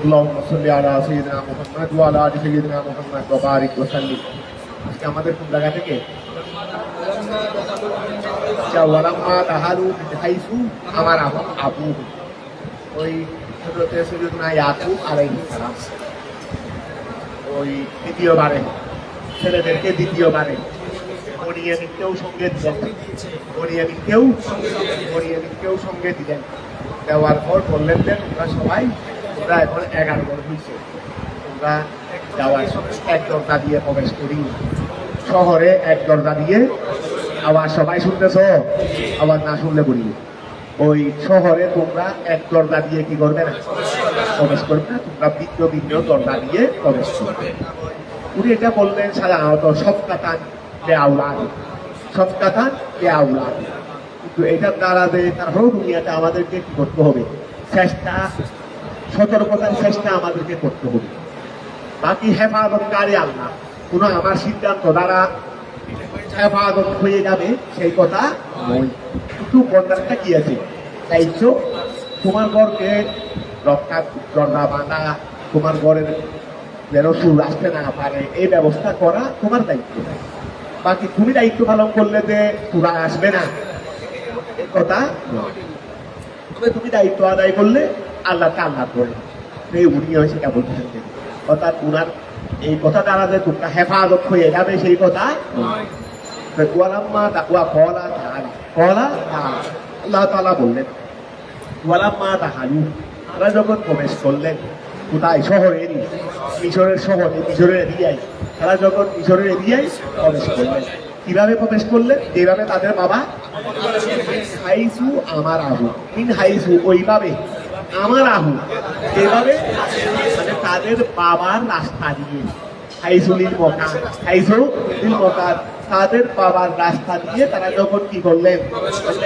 اللهم صل على سيدنا محمد وعلى آل سيدنا محمد وبارك وسلم। আজকে আমাদের কোন জায়গা থেকে ওয়ালাম্মা তাহালু মিন হাইসু আমারাহুম আবুহুম, ওই হযরত সাইয়্যিদুনা ইয়াকুব আলাইহিস সালাম ওই দ্বিতীয়বারে ছেলেদেরকে দ্বিতীয়বারে বনিয়ামিনকেও সঙ্গে দিলেন, বনিয়ামিনকেও সঙ্গে দিলেন। দেওয়ার পর বললেন যে তোমরা এখন 11 জন হয়েছে, তোমরা যাওয়ার সময় এক দরজা দিয়ে প্রবেশ করি, শহরে এক দরজা দিয়ে। আবার সবাই শুনতেছ, আবার না শুনলে বলি, ওই শহরে তোমরা এক দরজা দিয়ে কি করবে না, প্রবেশ করবে না, তোমরা ভিন্ন ভিন্ন দরজা দিয়ে প্রবেশ করবে। উনি এটা বললেন সাধারণত সব কাতান কিন্তু এটার দ্বারা যে তারপরেও দুনিয়াতে আমাদেরকে কি করতে হবে, চেষ্টা, সতর্কতার চেষ্টা আমাদেরকে করতে হবে। বাকি হেফাজতকারী আল্লাহ, কোনো আমার সিদ্ধান্ত দ্বারা হেফাজত হয়ে যাবে সেই কথা নয়। কিন্তু বন্ধারটা কি আছে, দায়িত্ব তোমার ঘরকে রক্ষা, দরজা বাঁধা, তোমার ঘরের যেন সুর আসতে না পারে এই ব্যবস্থা করা তোমার দায়িত্ব। বাকি তুমি দায়িত্ব পালন করলে যে তোরা আসবে না এই কথা নয়। তবে তুমি দায়িত্ব আদায় করলে আল্লাহকে আল্লাহ করে এই উনি সেটা বলতে থাকবেন। অর্থাৎ উনার এই কথা দ্বারা যে তোমরা হেফাজত হয়ে যাবে সেই কথা নয়। আল্লাহ তাআলা বললেন ওয়ালাম্মা দাখালু, তারা যখন প্রবেশ করলেন কোথায়, শহরেরই, মিশরের এরিয়ায়, তারা যখন মিশরের এরিয়ায় প্রবেশ করলেন। কিভাবে প্রবেশ করলেন, যেভাবে তাদের বাবা হাইসু আমার আহু, মিন হাইসু ওইভাবে, আমার আহু যেভাবে, মানে তাদের বাবার রাস্তা দিয়ে, হাইসুলিল মকার, তাদের বাবার রাস্তা দিয়ে তারা যখন কি করলেন,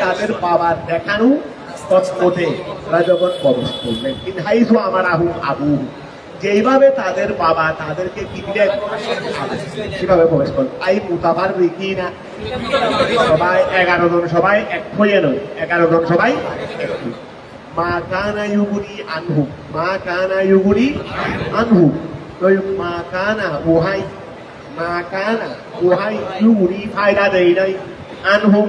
তাদের বাবার দেখানো পথে তারা যখন প্রবেশ করলেন। মিন হাইসু আমার আবু, যেইভাবে তাদের বাবা তাদেরকে কি দিলেন, কিভাবে প্রবেশ করলেন। আই মুতাফার রিকি না, সবাই 11 জন, সবাই এক হয়ে নয়, 11 জন সবাই এক। মা কানা ইউগুনি আনহু, মা কানা ওহাই ইউগুনি ফায়দা দেয় নাই, আনহুম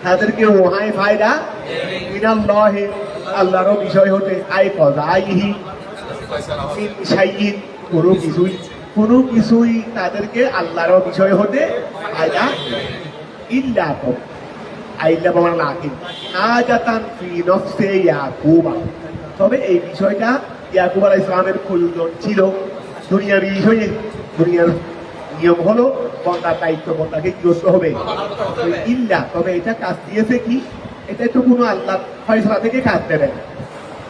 তাদেরকে ওহাই ফায়দা মিনাল্লাহি আল্লাহর বিষয় হতে, আই কযাইহি কোনো কিছুই তাদেরকে আল্লাহর বিষয় হতে ফায়দা ইল্লা হাজাতান ফি নফসি ইয়াকুবা, তবে এই বিষয়টা ইয়াকুব আলাইহিস সালামের প্রয়োজন ছিল দুনিয়ার বিষয়ে। দুনিয়ার নিয়ম হলো বন্দার দায়িত্ব বন্দাকে কি করতে হবে, ইল্লা, তবে এটা কাজ দিয়েছে কি, এটা তো কোনো আল্লাহ ফয়সালা থেকে কাজ দেবে না,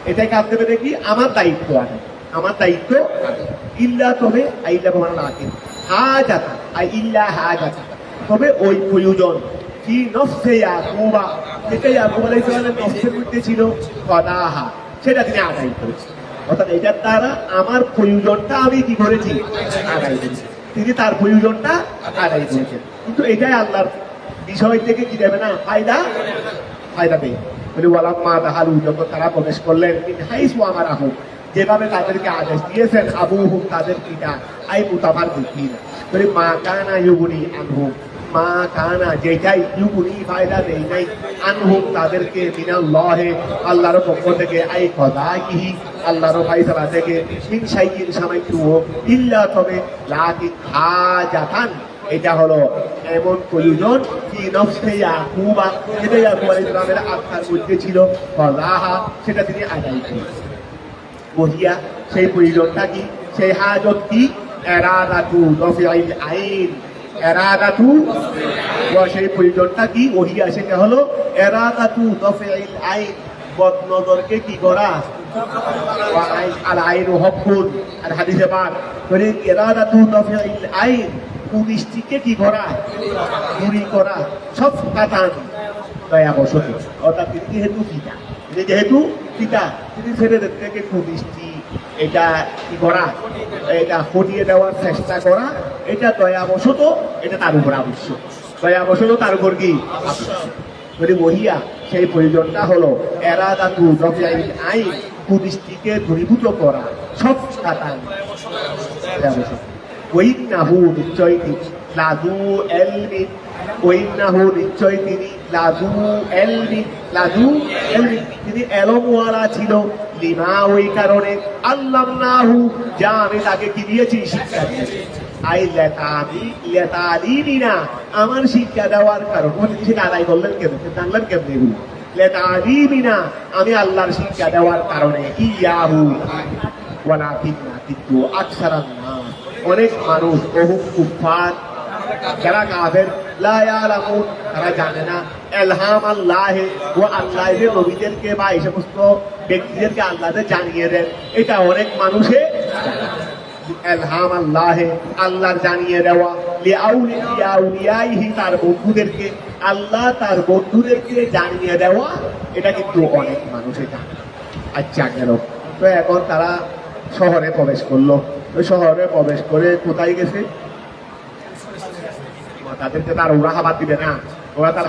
এটাই কাজ দেবে দেখি আমার দায়িত্ব আছে, আমার দায়িত্ব ইল্লা, তবে আইল্লা প্রমাণ রাখে হাজাতা, ইল্লা হাজাতা, তবে ওই প্রয়োজন কি নফসে ইয়াকুবা, যেটা ইয়াকুব আলাইহিস সালামের নফসের মধ্যে ছিল, কদাহা, সেটা তিনি আদায় করেছেন। অর্থাৎ এটার দ্বারা আমার প্রয়োজনটা আমি কি করেছি, আদায় করেছি, তিনি তার প্রয়োজনটা আদায় করেছেন। কিন্তু এটাই আল্লাহর বিষয় থেকে কি দেবে না, ফায়দা দেয়। বলে ওয়ালাম্মা দাখালু, যখন তারা প্রবেশ করলেন, মিন হাইসু আমারাহুম, যেভাবে তাদেরকে আদেশ দিয়েছেন, আবুহুম তাদের পিতা, আই মুতাফার বিকিনা, বলে মা কানা ইউগুনি আনহুম, মা কানা যেটাই ইউগুনি ফায়দা দেয় নাই, আনহুম তাদেরকে, মিনাল্লাহি আল্লাহর পক্ষ থেকে, আই কযাইহি আল্লাহর ফায়সালা থেকে, মিন শাইইন সামাইতু ইল্লা, তবে লাকিন হাজাতান, এটা হলো এমন প্রয়োজন কি নফসে ইয়াকুবা, যেটা ইয়াকুব আলাইহিস সালামের আত্মার মধ্যে ছিল, কযাহা, সেটা তিনি আদায় করেছেন। ওহিয়া, সেই প্রয়োজনটা কি, সেই হাজত কি, ইরাদাতু দফিল আইন, সেই প্রয়োজনটা কি, ওহিয়া সেটা হলো ইরাদাতু দফিল আইন, বদনজরকে কি করা, আল আইনু হকুন, আর হাদিসে পাক করে ইরাদাতু দফিল আইন, কুদৃষ্টিকে কি করা, দূরী করা, সব কাতান দয়া বসতি। অর্থাৎ তিনি যেহেতু পিতা, তিনি ছেলেদের থেকে কুদৃষ্টি এটা কি করা, এটা হটিয়ে দেওয়ার চেষ্টা করা, এটা দয়াবশত, এটা তার উপর আবশ্যক, দয়াবশত তার উপর কি আবশ্যক। যদি ওহিয়া, সেই প্রয়োজনটা হলো এরাদাতু দফিল আইন, কুদৃষ্টিকে দূরীভূত করা, সব কাটান। ওয়াইন্নাহু নিশ্চয় তিনি লাযু ইলমিন, ওয়াইন্নাহু নিশ্চয় তিনি লাযু ইলমিন, লাযু ইলমিন তিনি এলমওয়ালা ছিল, লিমা ওই কারণে আল্লামনাহু যা আমি তাকে কি দিয়েছি, শিক্ষা দিয়েছি। আই লেতালিমিনা আমার শিক্ষা দেওয়ার কারণ। সেটা আদায় করলেন কেন, জানলেন কেমন এগুলো? লেতালিমিনা আমি আল্লাহর শিক্ষা দেওয়ার কারণে, ইয়াহু ওয়ালাকিন্না কিন্তু আকসারান নাস অনেক মানুষ, বহু কুফার যারা কাফের, লা ইয়ালামুন তারা জানে না, ইলহাম আল্লাহ ও আল্লাহ যে নবীদেরকে বা এই সমস্ত ব্যক্তিদেরকে আল্লাহ জানিয়ে দেন, এটা অনেক মানুষে ইলহাম আল্লাহ আল্লাহর জানিয়ে দেওয়া, লিআউলিয়াইহি তার বন্ধুদেরকে, আল্লাহ তার বন্ধুদেরকে জানিয়ে দেওয়া, এটা কিন্তু অনেক মানুষে জানে। আচ্ছা গেল, তো এখন তারা শহরে প্রবেশ করলো। ওই শহরে প্রবেশ করে কোথায় গেছে? তাদেরকে তার ওরা হাবাদ দিবে না, ওরা তার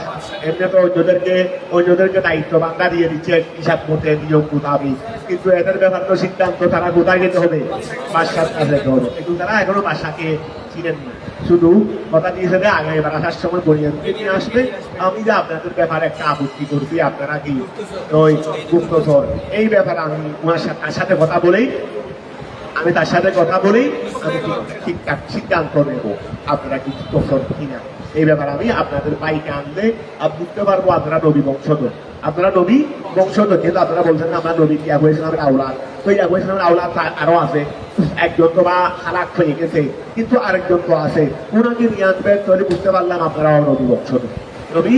এমনি তো অন্যদেরকে দায়িত্ব বান্ধা দিয়ে দিচ্ছে হিসাব মতে, নিয়ম মোতাবিক। কিন্তু এদের ব্যাপার তো সিদ্ধান্ত তারা কোথায় যেতে হবে, বাদশার কাছে যেতে হবে। কিন্তু তারা এখনো বাদশাকে চিনেন না, শুধু কথা দিয়েছে যে আগামীবার আসার সময় বলিয়ানকে নিয়ে আসবে, আমি যে আপনাদের ব্যাপারে একটা আপত্তি করছি, আপনারা কি ওই গুপ্তচর, এই ব্যাপারে আমি ওনার সাথে কথা বলেই আমি ঠিকঠাক সিদ্ধান্ত নেব আপনারা কি গুপ্তচর কিনা। এই ব্যাপারে আমি আপনাদের বাইকে আনলে বুঝতে পারবো আপনারা নবী বংশধর, আপনারা নবী বংশধর। কিন্তু আপনারা বলছেন আমরা নবী ইয়াকুব ইসলামের আওলাদ, তো ইয়াকুব ইসলামের আওলাদ আরো আছে, একজন তো বা হালাক হয়ে গেছে, কিন্তু আরেকজন তো আছে, ওনাকে নিয়ে আনবেন, তাহলে বুঝতে পারলাম আপনারা নবী বংশধর। নবী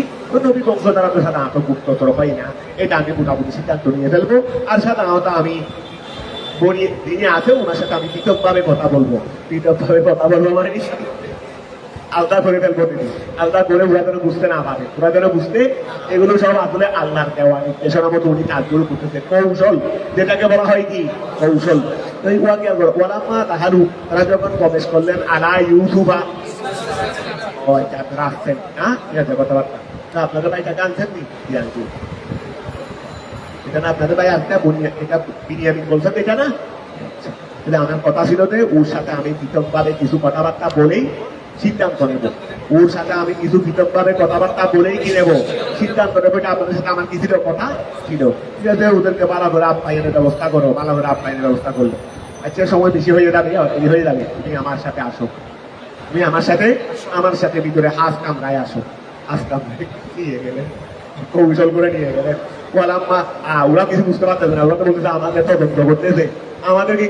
বংশধর আপনার সাধারণত গুপ্তচর হয় না, এটা আমি মোটামুটি সিদ্ধান্ত নিয়ে ফেলবো। আর সাধারণত আমি যিনি আছে ওনার সাথে আমি পৃথকভাবে কথা বলবো মানে আলাদা করে ফেলবো, তিনি আলাদা করে ওরা যেন বুঝতে না পারে, ওরা যেন বুঝতে এগুলো সব আসলে আল্লাহর দেওয়া নির্দেশনার মতো উনি কাজগুলো করতেছে, কৌশল, যেটাকে বলা হয় কি কৌশল। তারা যখন প্রবেশ করলেন আলা ইউসুফা, আপনারা আসছেন, হ্যাঁ ঠিক আছে, কথাবার্তা আপনাদের ভাই টাকা আনছেন নি, এটা না আপনাদের ভাই আসতে এটা বিনিয়ামিন বলছেন, এটা না আমার কথা ছিল যে ওর সাথে আমি পৃথকভাবে কিছু কথাবার্তা বলেই সিদ্ধান্ত নেব, ওর সাথে আমি কিছু পৃথকভাবে কথাবার্তা বলেই কি নেবো, সিদ্ধান্ত নেবো। এটা আপনাদের সাথে আমার কিছু কথা ছিল, ঠিক আছে, ওদেরকে ভালো করে আপ্যায়নের ব্যবস্থা করো, ভালো করে আপ্যায়নের ব্যবস্থা করলো। আচ্ছা সময় বেশি হয়ে যাবে, হয়ে যাবে, তুমি আমার সাথে আসো, তুমি আমার সাথে ভিতরে হাঁস কামড়ায় আসো, হাঁস কামড়ায় নিয়ে গেলে, কৌশল করে নিয়ে গেলে। ওরা কিছু বুঝতে পারতেছে না, ওরা তো বলতেছে আমাদের তদন্ত করতেছে, আমাদেরকে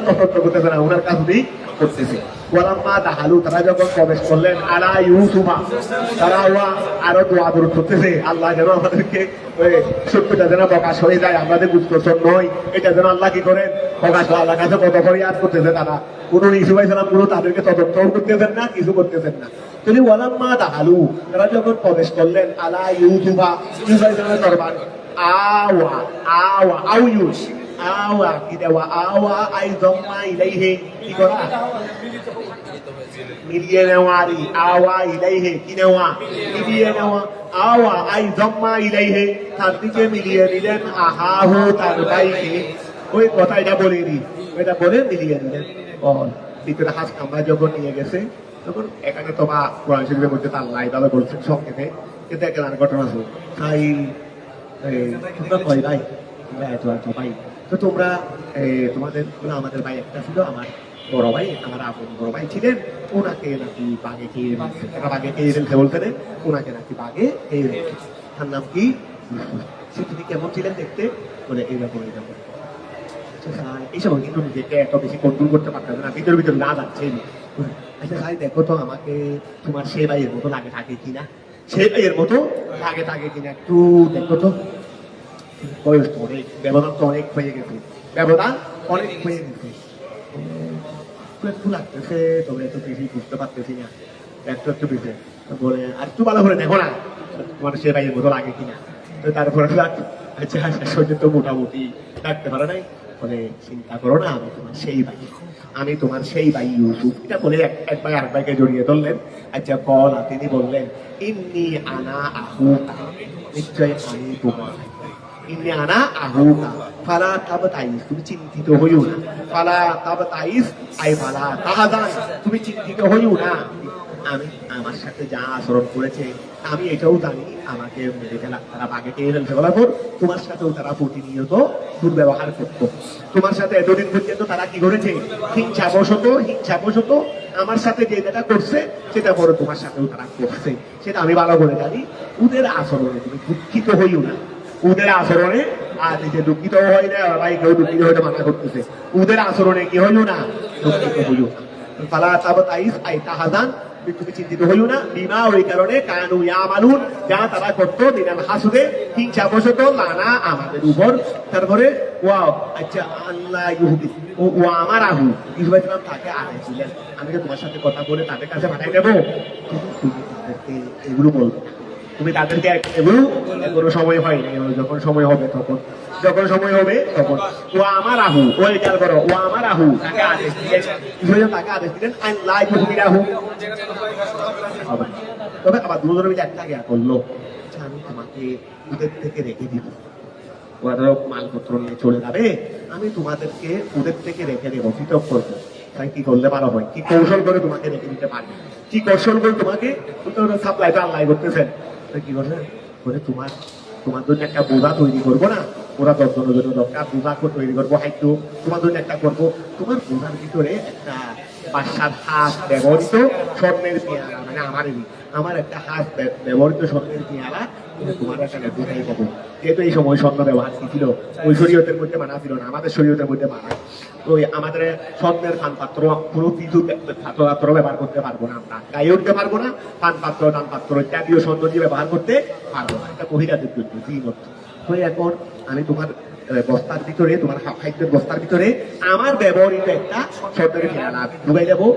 তদন্ত করতেছে না, ওনার কাজই করতেছে। তারা যখন প্রবেশ করলেন আলা ইউসুফা, তারা আরো দোয়া দরুদ করতেছে, আল্লাহ যেন আমাদেরকে সত্যটা যেন প্রকাশ হয়ে যায়, আমাদের গুপ্তচর নয়, এটা যেন আল্লাহ কি করেন প্রকাশ হয়। আল্লাহ কাছে কত ফরিয়াদ করতেছে তারা, কোনো ইউসুফ আলাইহিস সালাম কোনো তাদেরকে তদন্ত করতেছেন না, কিছু করতেছেন না। তিনি ওয়ালাম্মা দাখালু, তারা যখন প্রবেশ করলেন আলা ইউসুফা, ইউসুফ আলাইহিস সালামের দরবার, আওয়া কি দেওয়া, আওয়া আই জম্মা ইলাইহি, কি করা, মিলিয়ে নেওয়ারি, আওয়া ইলাইহি কি নেওয়া, মিলিয়ে নেওয়া, আওয়া আই জম্মা ইলাইহি তার দিকে মিলিয়ে নিলেন, আহাহু তার ভাইকে, ওই কথাটা বলে নি, এটা বলে মিলিয়ে নিলেন। ভিতরে হাঁস কামড়া যখন নিয়ে গেছে, তখন এখানে তো বা কোরআন শরীফের মধ্যে তার লাই ভাবে বলছেন সংক্ষেপে, কিন্তু একটা ঘটনা আছে, তাই ভাই ভাই তো তোমরা তোমাদের আমাদের ভাই একটা ছিল, আমার বড় ভাই, আমার আপন বড় ভাই ছিলেন, ওনাকে নাকি বাঘে খেয়ে ফেলছে বলতে, ওনাকে নাকি বাঘে খেয়ে ফেলছে, তার নাম কি, তিনি কেমন ছিলেন দেখতে, বলে এইরকম এইসব কিন্তু নিজেকে এত বেশি কন্ট্রোল করতে পারতেন না, ভিতরে না যাচ্ছে। আচ্ছা ভাই দেখো তো আমাকে তোমার সেই ভাইয়ের মতো লাগে থাকে কিনা, সেই ভাইয়ের মতো লাগে থাকে কিনা একটু দেখো তো, বয়স তো অনেক, ব্যবধান তো অনেক হয়ে গেছে, একটু লাগতেছে, তবে এত বেশি বুঝতে পারতেছি না, একটু বেশি বলে আর একটু ভালো করে দেখো না তোমার সে ভাইয়ের মতো লাগে কিনা। তো তারপরে আচ্ছা শরীর তো মোটামুটি ডাকতে পারে নাই, বলে চিন্তা করো না, আমি তোমার সেই ভাই ইউসুফ, এটা বলে এক ভাই আরেক ভাইকে জড়িয়ে ধরলেন। আচ্ছা তিনি বললেন ইন্নি আনা আহুকা, নিশ্চয় আমি তোমার ইন্নী আনা আহুকা ফালা তাবতাইস, তুমি চিন্তিত হইও না। ফালা তাবতাইস আই ফালা তাহজান, তুমি চিন্তিত হইও না। আমি আমার সাথে যা আচরণ করেছে আমি এটাও জানি, আমাকে মেরে ফেলা তারা বাঘে খেয়ে ফেলতে বলা পর তোমার সাথেও তারা প্রতিনিয়ত দুর্ব্যবহার করতো। তোমার সাথে এতদিন পর্যন্ত তারা কি করেছে, হিংসাবশত আমার সাথে যে যেটা করছে সেটা পরে তোমার সাথেও তারা করছে, সেটা আমি ভালো করে জানি। ওদের আচরণে তুমি দুঃখিত হইও না, ওদের আচরণে আর নিজে দুঃখিত হয় না, ভাই কেউ দুঃখিত হইতে মানা করতেছে, ওদের আচরণে কি হইও না, দুঃখিত হইও না। ফালা তাবতাইস আই তাহজান, তুমি চিন্তিত হইও না। বিমা, ওই কারণে কানু ইয়ামালুন, যা তারা করতো মিনাল হাসুদে, হিংসাবশত, লানা আমাদের উপর। তারপরে ওয়াও, আচ্ছা আল্লাহ ইহুদি ও আমার আহু, ইউসুফ আলাইহিস সালাম তাকে আদেশ দিলেন, আমি কি তোমার সাথে কথা বলে তাদের কাছে পাঠাই দেবো? তুমি তাদেরকে এগুলো বলবো, তুমি তাদেরকে এগুলো, কোনো সময় হয়নি, যখন সময় হবে তখন, যখন সময় হবে তখন। ও আমার আহু, ও খেয়াল করো, ও আমার আহু তাকে আদেশ দিলেন, তাকে আদেশ দিলেন আল্লাহ ইহুদির আহু। তবে আবার দুজন মিলে একটা গিয়া করলো, আমি তোমাকে ওদের থেকে রেখে দিব, ওরা মালপত্র নিয়ে চলে যাবে, আমি তোমাদেরকে ওদের থেকে রেখে দেবো, পৃথক করবো। তাই কি করলে ভালো হয়, কি কৌশল করে তোমাকে রেখে দিতে পারবে, কি কৌশল করে তোমাকে সাপ্লাইটা আল্লাহ করতেছেন। কি করছে বলে, তোমার জন্য একটা বোঝা তৈরি করবো না, ওরা 10 জনের জন্য দরকার, বোঝা তৈরি করবো, হাইট তোমার জন্য একটা করবো, তোমার বোঝার ভিতরে একটা বাসার হাত ব্যবহৃত স্বর্ণের পেয়ারা, মানে আমার একটা হাত ব্যবহৃত স্বর্ণের পেয়ারা তোমার একটা বোঝাই পাবো। যেহেতু এই সময় স্বর্ণ ব্যবহার কি ছিল, ওই শরীয়তের মধ্যে মানা ছিল না, আমাদের শরীয়তের মধ্যে মানা। তো আমাদের স্বর্ণের ফান পাত্র, কোনো কিছু পাত্র ব্যবহার করতে পারবো না, আমরা গায়ে উঠতে পারবো না, ফান পাত্র টান পাত্র ইত্যাদিও স্বর্ণ দিয়ে ব্যবহার করতে পারবো না, এটা মহিলাদের জন্য জিনত। তো এখন আমি তোমার বস্তার ভিতরে, তোমার খাদ্যের বস্তার ভিতরে আমার ব্যবহৃত একটা স্বর্ণের পেয়ারা ঢুকাই দেবো,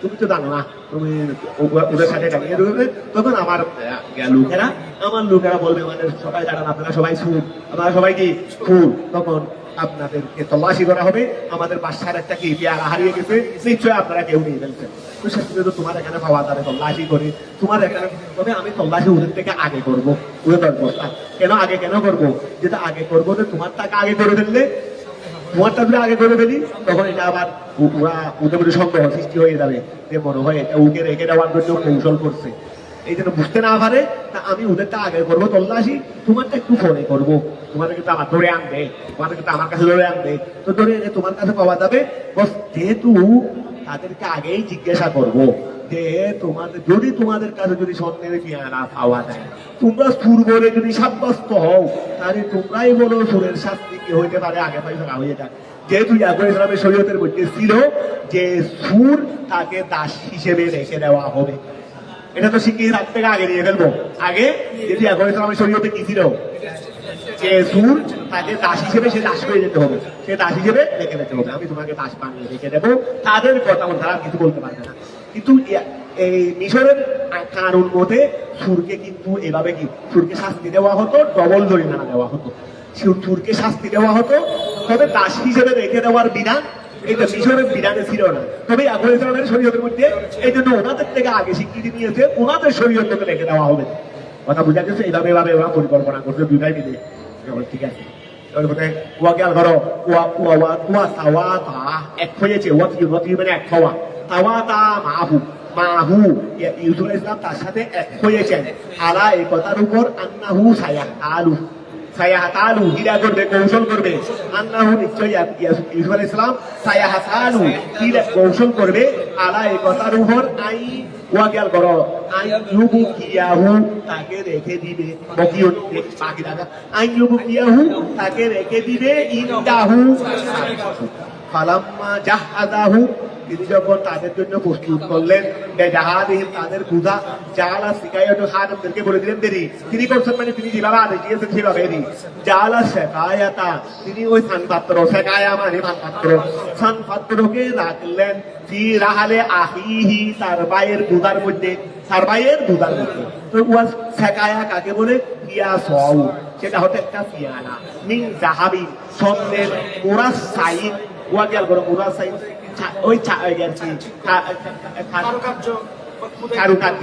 তুমি তো জানো না, তুমি ওদের সাথে টাঙিয়ে দেবে। তখন আমার লোকেরা বলবে, আমাদের সবাই দাঁড়ান, আপনারা সবাই সুর, আপনারা সবাই কি ফুল, তখন আপনাদেরকে তল্লাশি করা হবে, আমাদের বাসার একটা কি পেয়ারা হারিয়ে গেছে, নিশ্চয়ই আপনারা কেউ নিয়ে ফেলছেন। তো সেক্ষেত্রে তো তোমার এখানে পাওয়া যাবে তল্লাশি করে, তোমার এখানে, তবে আমি তল্লাশি ওদের থেকে আগে করবো, ওদের বস্তা কেন করবো, যেটা আগে করবো যে তোমার টাকা আগে করে ফেললে, তোমারটা যদি আগে করে ফেলি, তখন এটা আবার ওদের মধ্যে সন্দেহ সৃষ্টি হয়ে যাবে, যে মনে হয় এটা ওকে রেখে দেওয়ার জন্য কৌশল করছে, এই জন্য বুঝতে না পারে। তা আমি ওদেরটা আগে করবো তল্লাশি, তোমারটা একটু পরে করবো, তোমাদের কিন্তু আমার ধরে আনবে, তোমাদের কিন্তু আমার কাছে ধরে আনবে, তো ধরে এনে তোমার কাছে পাওয়া যাবে। বস যেহেতু তাদেরকে আগেই জিজ্ঞাসা করবো যে তোমাদের কাছে যদি স্বর্ণের পেয়ারা পাওয়া যায়, তোমরা সুর বলে যদি সাব্যস্ত হও, তাহলে তোমরাই বলো সুরের শাস্তি কি হইতে পারে, আগে পাই ফেলা হয়ে যায়। যেহেতু ইয়াকুব ইসলামের শরীয়তের মধ্যে ছিল যে সুর তাকে দাস হিসেবে রেখে দেওয়া হবে, এটা তো শিখিয়ে রাত থেকে আগে নিয়ে ফেলবো। আগে যদি ইয়াকুব ইসলামের শরীয়তে কি ছিল, যে সুর তাকে দাস হিসেবে, সে দাস হয়ে যেতে হবে, সে দাস হিসেবে রেখে যেতে হবে, আমি তোমাকে দাস বানিয়ে রেখে দেবো, তাদের কথা তারা কিছু বলতে পারবে না। কিন্তু এই মিশরের কানুন মতে সুরকে কিন্তু এভাবে কি, সুরকে শাস্তি দেওয়া হতো, ডবল জরিমানা দেওয়া হতো, সুরকে শাস্তি দেওয়া হতো, তবে দাস হিসেবে রেখে দেওয়ার বিধান এটা মিশরের বিধানে ছিল না। তবে ইয়াকুব ইসলামের শরীয়তের মধ্যে এই জন্য ওনাদের থেকে আগে স্বীকৃতি নিয়েছে, ওনাদের শরীয়তকে রেখে দেওয়া হবে। কথা বুঝা গেছে, এইভাবে ওরা পরিকল্পনা করছে দুইটাই মিলে, ঠিক আছে। এক হয়েছে, মানে এক হওয়া, ইউসুফ ইসলাম তার সাথে এক হয়েছেন, আলা এই কথার উপর, আন্নাহু সায়াহাতালু হীরা করবে, কৌশল করবে, আন্নাহু নিশ্চয়ই ইউসুফ আলাইহিস সালাম সায়াহাতালু হীরা কৌশল করবে, আলা এই কথার উপর, আই ওয়াকিয়াল করো, আই ইউবুকিয়াহু তাকে রেখে দিবে, বকিয়ত বাকি টাকা, আই ইউবুকিয়াহু তাকে রেখে দিবে, ইনদাহু ফালাম্মা জাহাদাহু তিনি যখন তাদের জন্য প্রস্তুত করলেন, বেজাহাদিহিম তাদের পূজা, জালা শিকায়াত খাদেমদেরকে বলে দিলেন দেরি, তিনি করছেন মানে তিনি যেভাবে আদেশ দিয়েছেন সেভাবে দেরি, জালা শিকায়াতা তিনি ওই সানপাত্র, শিকায়া মানে সানপাত্রকে রাখলেন, ফি রাহালে আহিহি তার ভাইয়ের পূজার মধ্যে, তার ভাইয়ের পূজার মধ্যে। তো ওয়াজ শিকায়া কাকে বলে, ফিয়া সও, সেটা হতে একটা ফিয়ানা, মিন জাহাবি স্বর্ণের, মুরাসাইন, ওয়াকিয়াল করো মুরাসাইন ওই চারুকার্য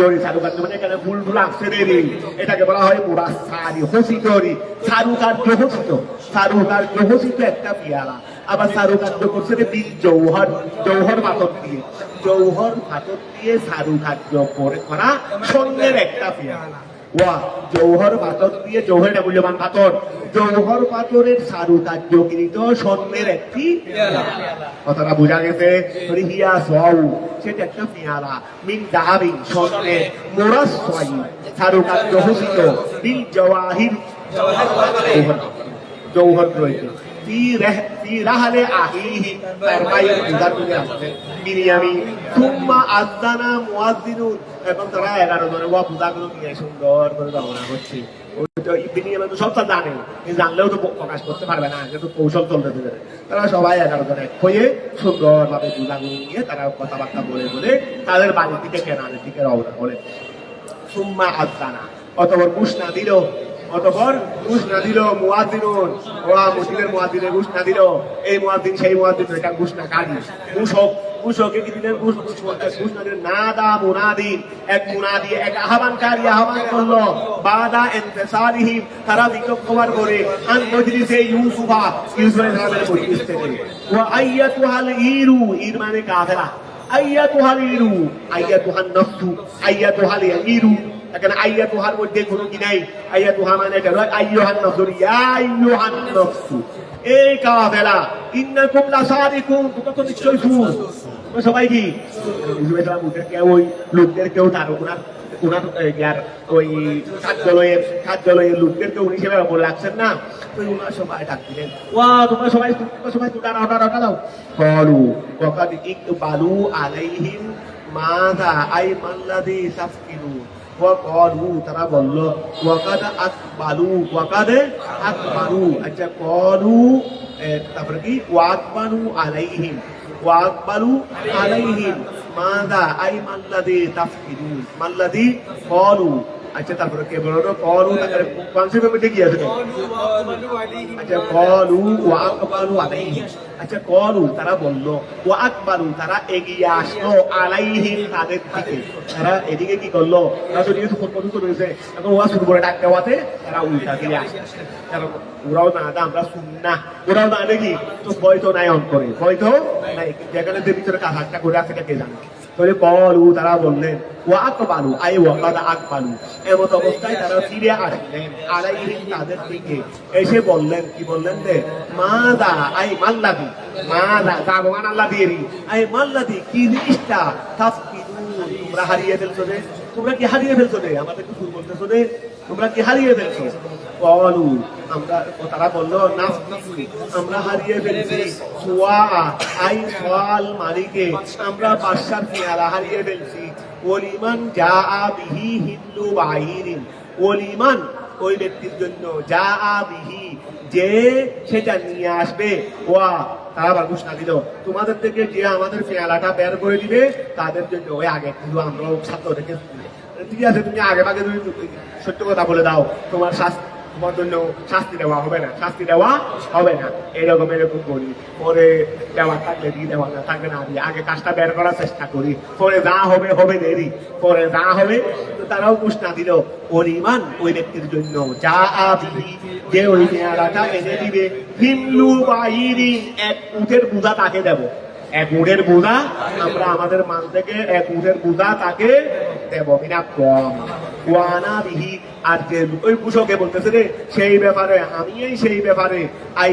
মানে এখানে ফুল ফুল আসছে দেরি, এটাকে বলা হয় মুরাসারি হসিতরি, চারুকার্য হসিত একটা পিয়ালা। আবার চারুকার্য করছে রে বিল জৌহর পাথর দিয়ে চারুকার্য করা স্বর্ণের একটা পিয়ালা। জৌহর পাথর দিয়ে, জৌহরটা মূল্যবান পাথর, জৌহর পাথরের চারুকার্যকৃত স্বর্ণের একটি কথাটা বোঝা গেছে। হিয়া সউ সেটা একটা পেয়ালা, মিন দাহাবি স্বর্ণের, মোরাসসাই চারুকার্য হসিত, বিল জওয়াহির জৌহর রয়েছে। ফি রাহলে আহিহি তার ভাই উদার করে আসছে বিনিয়ামিন, সুম্মা আযানা মুয়াজ্জিনুন, এবং তারা 11 জনের পূজাগুলো নিয়ে সুন্দর করে রওনা হচ্ছে। বিনিয়ামিন তো সবটা জানে, জানলেও তো প্রকাশ করতে পারবে না, কিন্তু কৌশল চলতে দেবে। তারা সবাই 11 জন এক হয়ে সুন্দরভাবে পূজাগুলো নিয়ে তারা কথাবার্তা বলে তাদের বাড়ির দিকে কেনারের দিকে রওনা করে। সুম্মা আযানা অতঃপর ঘোষণা দিল মুয়াজ্জিনুন, মসজিদের মুয়াজ্জিনের ঘোষণা দিল। এই মুয়াজ্জিন সেই মুয়াজ্জিন, এটা ঘোষণাকারী ঘোষকে কি দিলেন? ঘোষণা দিলেন নাদা মুনাদিন, এক মুনাদি, এক আহ্বানকারী আহ্বান করলো। বাদা ইনতিসারিহিম, তারা বিক্ষোভ করে আন মজলিসে ইউসুফ আলাইহিস মজলিস থেকে। ওয়া আইয়াতুহাল ইরু, ইর মানে কাফেলা, আইয়াতুহাল ইরু, আইয়াতুহান নফসু, আইয়াতুহাল ইরু। এখানে আইয়াতুহার মধ্যে কোনো কি নাই, আইয়াতুহা মানে এটা আইয়ুহান নফসু, ইয়া আইয়ুহান নফসু, এই কাফেলা, ইন্নাকুম লাসারিকুন, তোমরা তো নিশ্চয়ই সুর। সবাই কি ওই লোকদের কেউ তার ওনার ওই কার্যালয়ের লোকদের কেউ হিসেবে বলে রাখছেন না, ওই ওনার সবাই ডাক দিলেন, তোমরা সবাই দাও। বলু ওয়াকাদ ইকবালু আলাইহিম মাযা আই মাল্লাযী তাফকিরুন, তারা বলল ওয়াকাদ আকবালু, আচ্ছা কলু, তারপরে কি ওয়াকবালু আলাইহিম মাযা আই মাল্লাযী তাফকিরুন, মাল্লাযী কলু। আচ্ছা তারপরে কে বললো কলু, তারপরে কনসেপ্টের মধ্যে কি আছে? আচ্ছা কলু ওয়াকবালু আলাইহিম, আচ্ছা কলু তারা বলল, ওয়াকবালু তারা এগিয়ে আসলো, আলাইহিম তাদের দিকে। তারা এদিকে কি করলো? তারা তো যেহেতু ফটো রয়েছে, এখন ওয়া শুরু করে ডাক দেওয়াতে তারা উল্টা দিয়ে আসে। কারণ ওরাও না আমরা শুননা, ওরাও না দেখি তো ভয় তো নাই অন্তরে, ভয় তো নাই, যেখানে যে ভিতরে কাহারটা করে আছে কে জানে। তাহলে কলু তারা বললেন, ওয়াকবালু আই ওয়াকাদ আকবালু, এমত অবস্থায় তারা ফিরে আসলেন আলাইহিম তাদের দিকে, এসে বললেন, কি বললেন? যে মাযা আই মাল্লাযী, মাযা জাগমান আল্লাহ দিয়ে আই মাল্লাযী, কি জিনিসটা, তাফকিরুন তোমরা হারিয়ে ফেলছো রে, তোমরা কি হারিয়ে ফেলছো রে, আমাদের কিছু বলতেছো রে, তোমরা কি হারিয়ে ফেলছো? কলু তারা বললো আমরা হারিয়ে ফেলছি, সুয়া আই সোয়াল মালিকে, আমরা বাদশার পেয়ালা হারিয়ে ফেলছি। ওলিমান জাআ বিহি হিল্লু বাহিরিন, ওলিমান ওই ব্যক্তির জন্য, জাআ বিহি যে সেটা নিয়ে আসবে, তারা আবার ঘোষণা দিল তোমাদের থেকে যে আমাদের পেয়ালাটা বের করে দিবে তাদের জন্য, ওই আগে কিন্তু আমরা ছাত্র থেকে, ঠিক আছে তুমি আগে ভাগে সত্য কথা বলে দাও, তোমার জন্য শাস্তি দেওয়া হবে না, এরকম করি, পরে দেওয়া থাকলে দিয়ে দেওয়া না থাকবে না, দিয়ে আগে কাজটা বের করার চেষ্টা করি, পরে যা হবে দেরি, পরে যা হবে। তারাও ঘোষণা দিল পরিমাণ ওই ব্যক্তির জন্য, যা আবিহি যে ওই পেয়ালাটা এনে দিবে, হিমলু বাহিরি এক উটের বোঝা তাকে দেব, এক উটের বোঝা আমরা আমাদের মান থেকে এক উটের বোঝা তাকে দেব, বিনা কম। ওয়ানা বিহি, আর যে ওই কুশকে বলতেছে রে সেই ব্যাপারে, সেই ব্যাপারে আই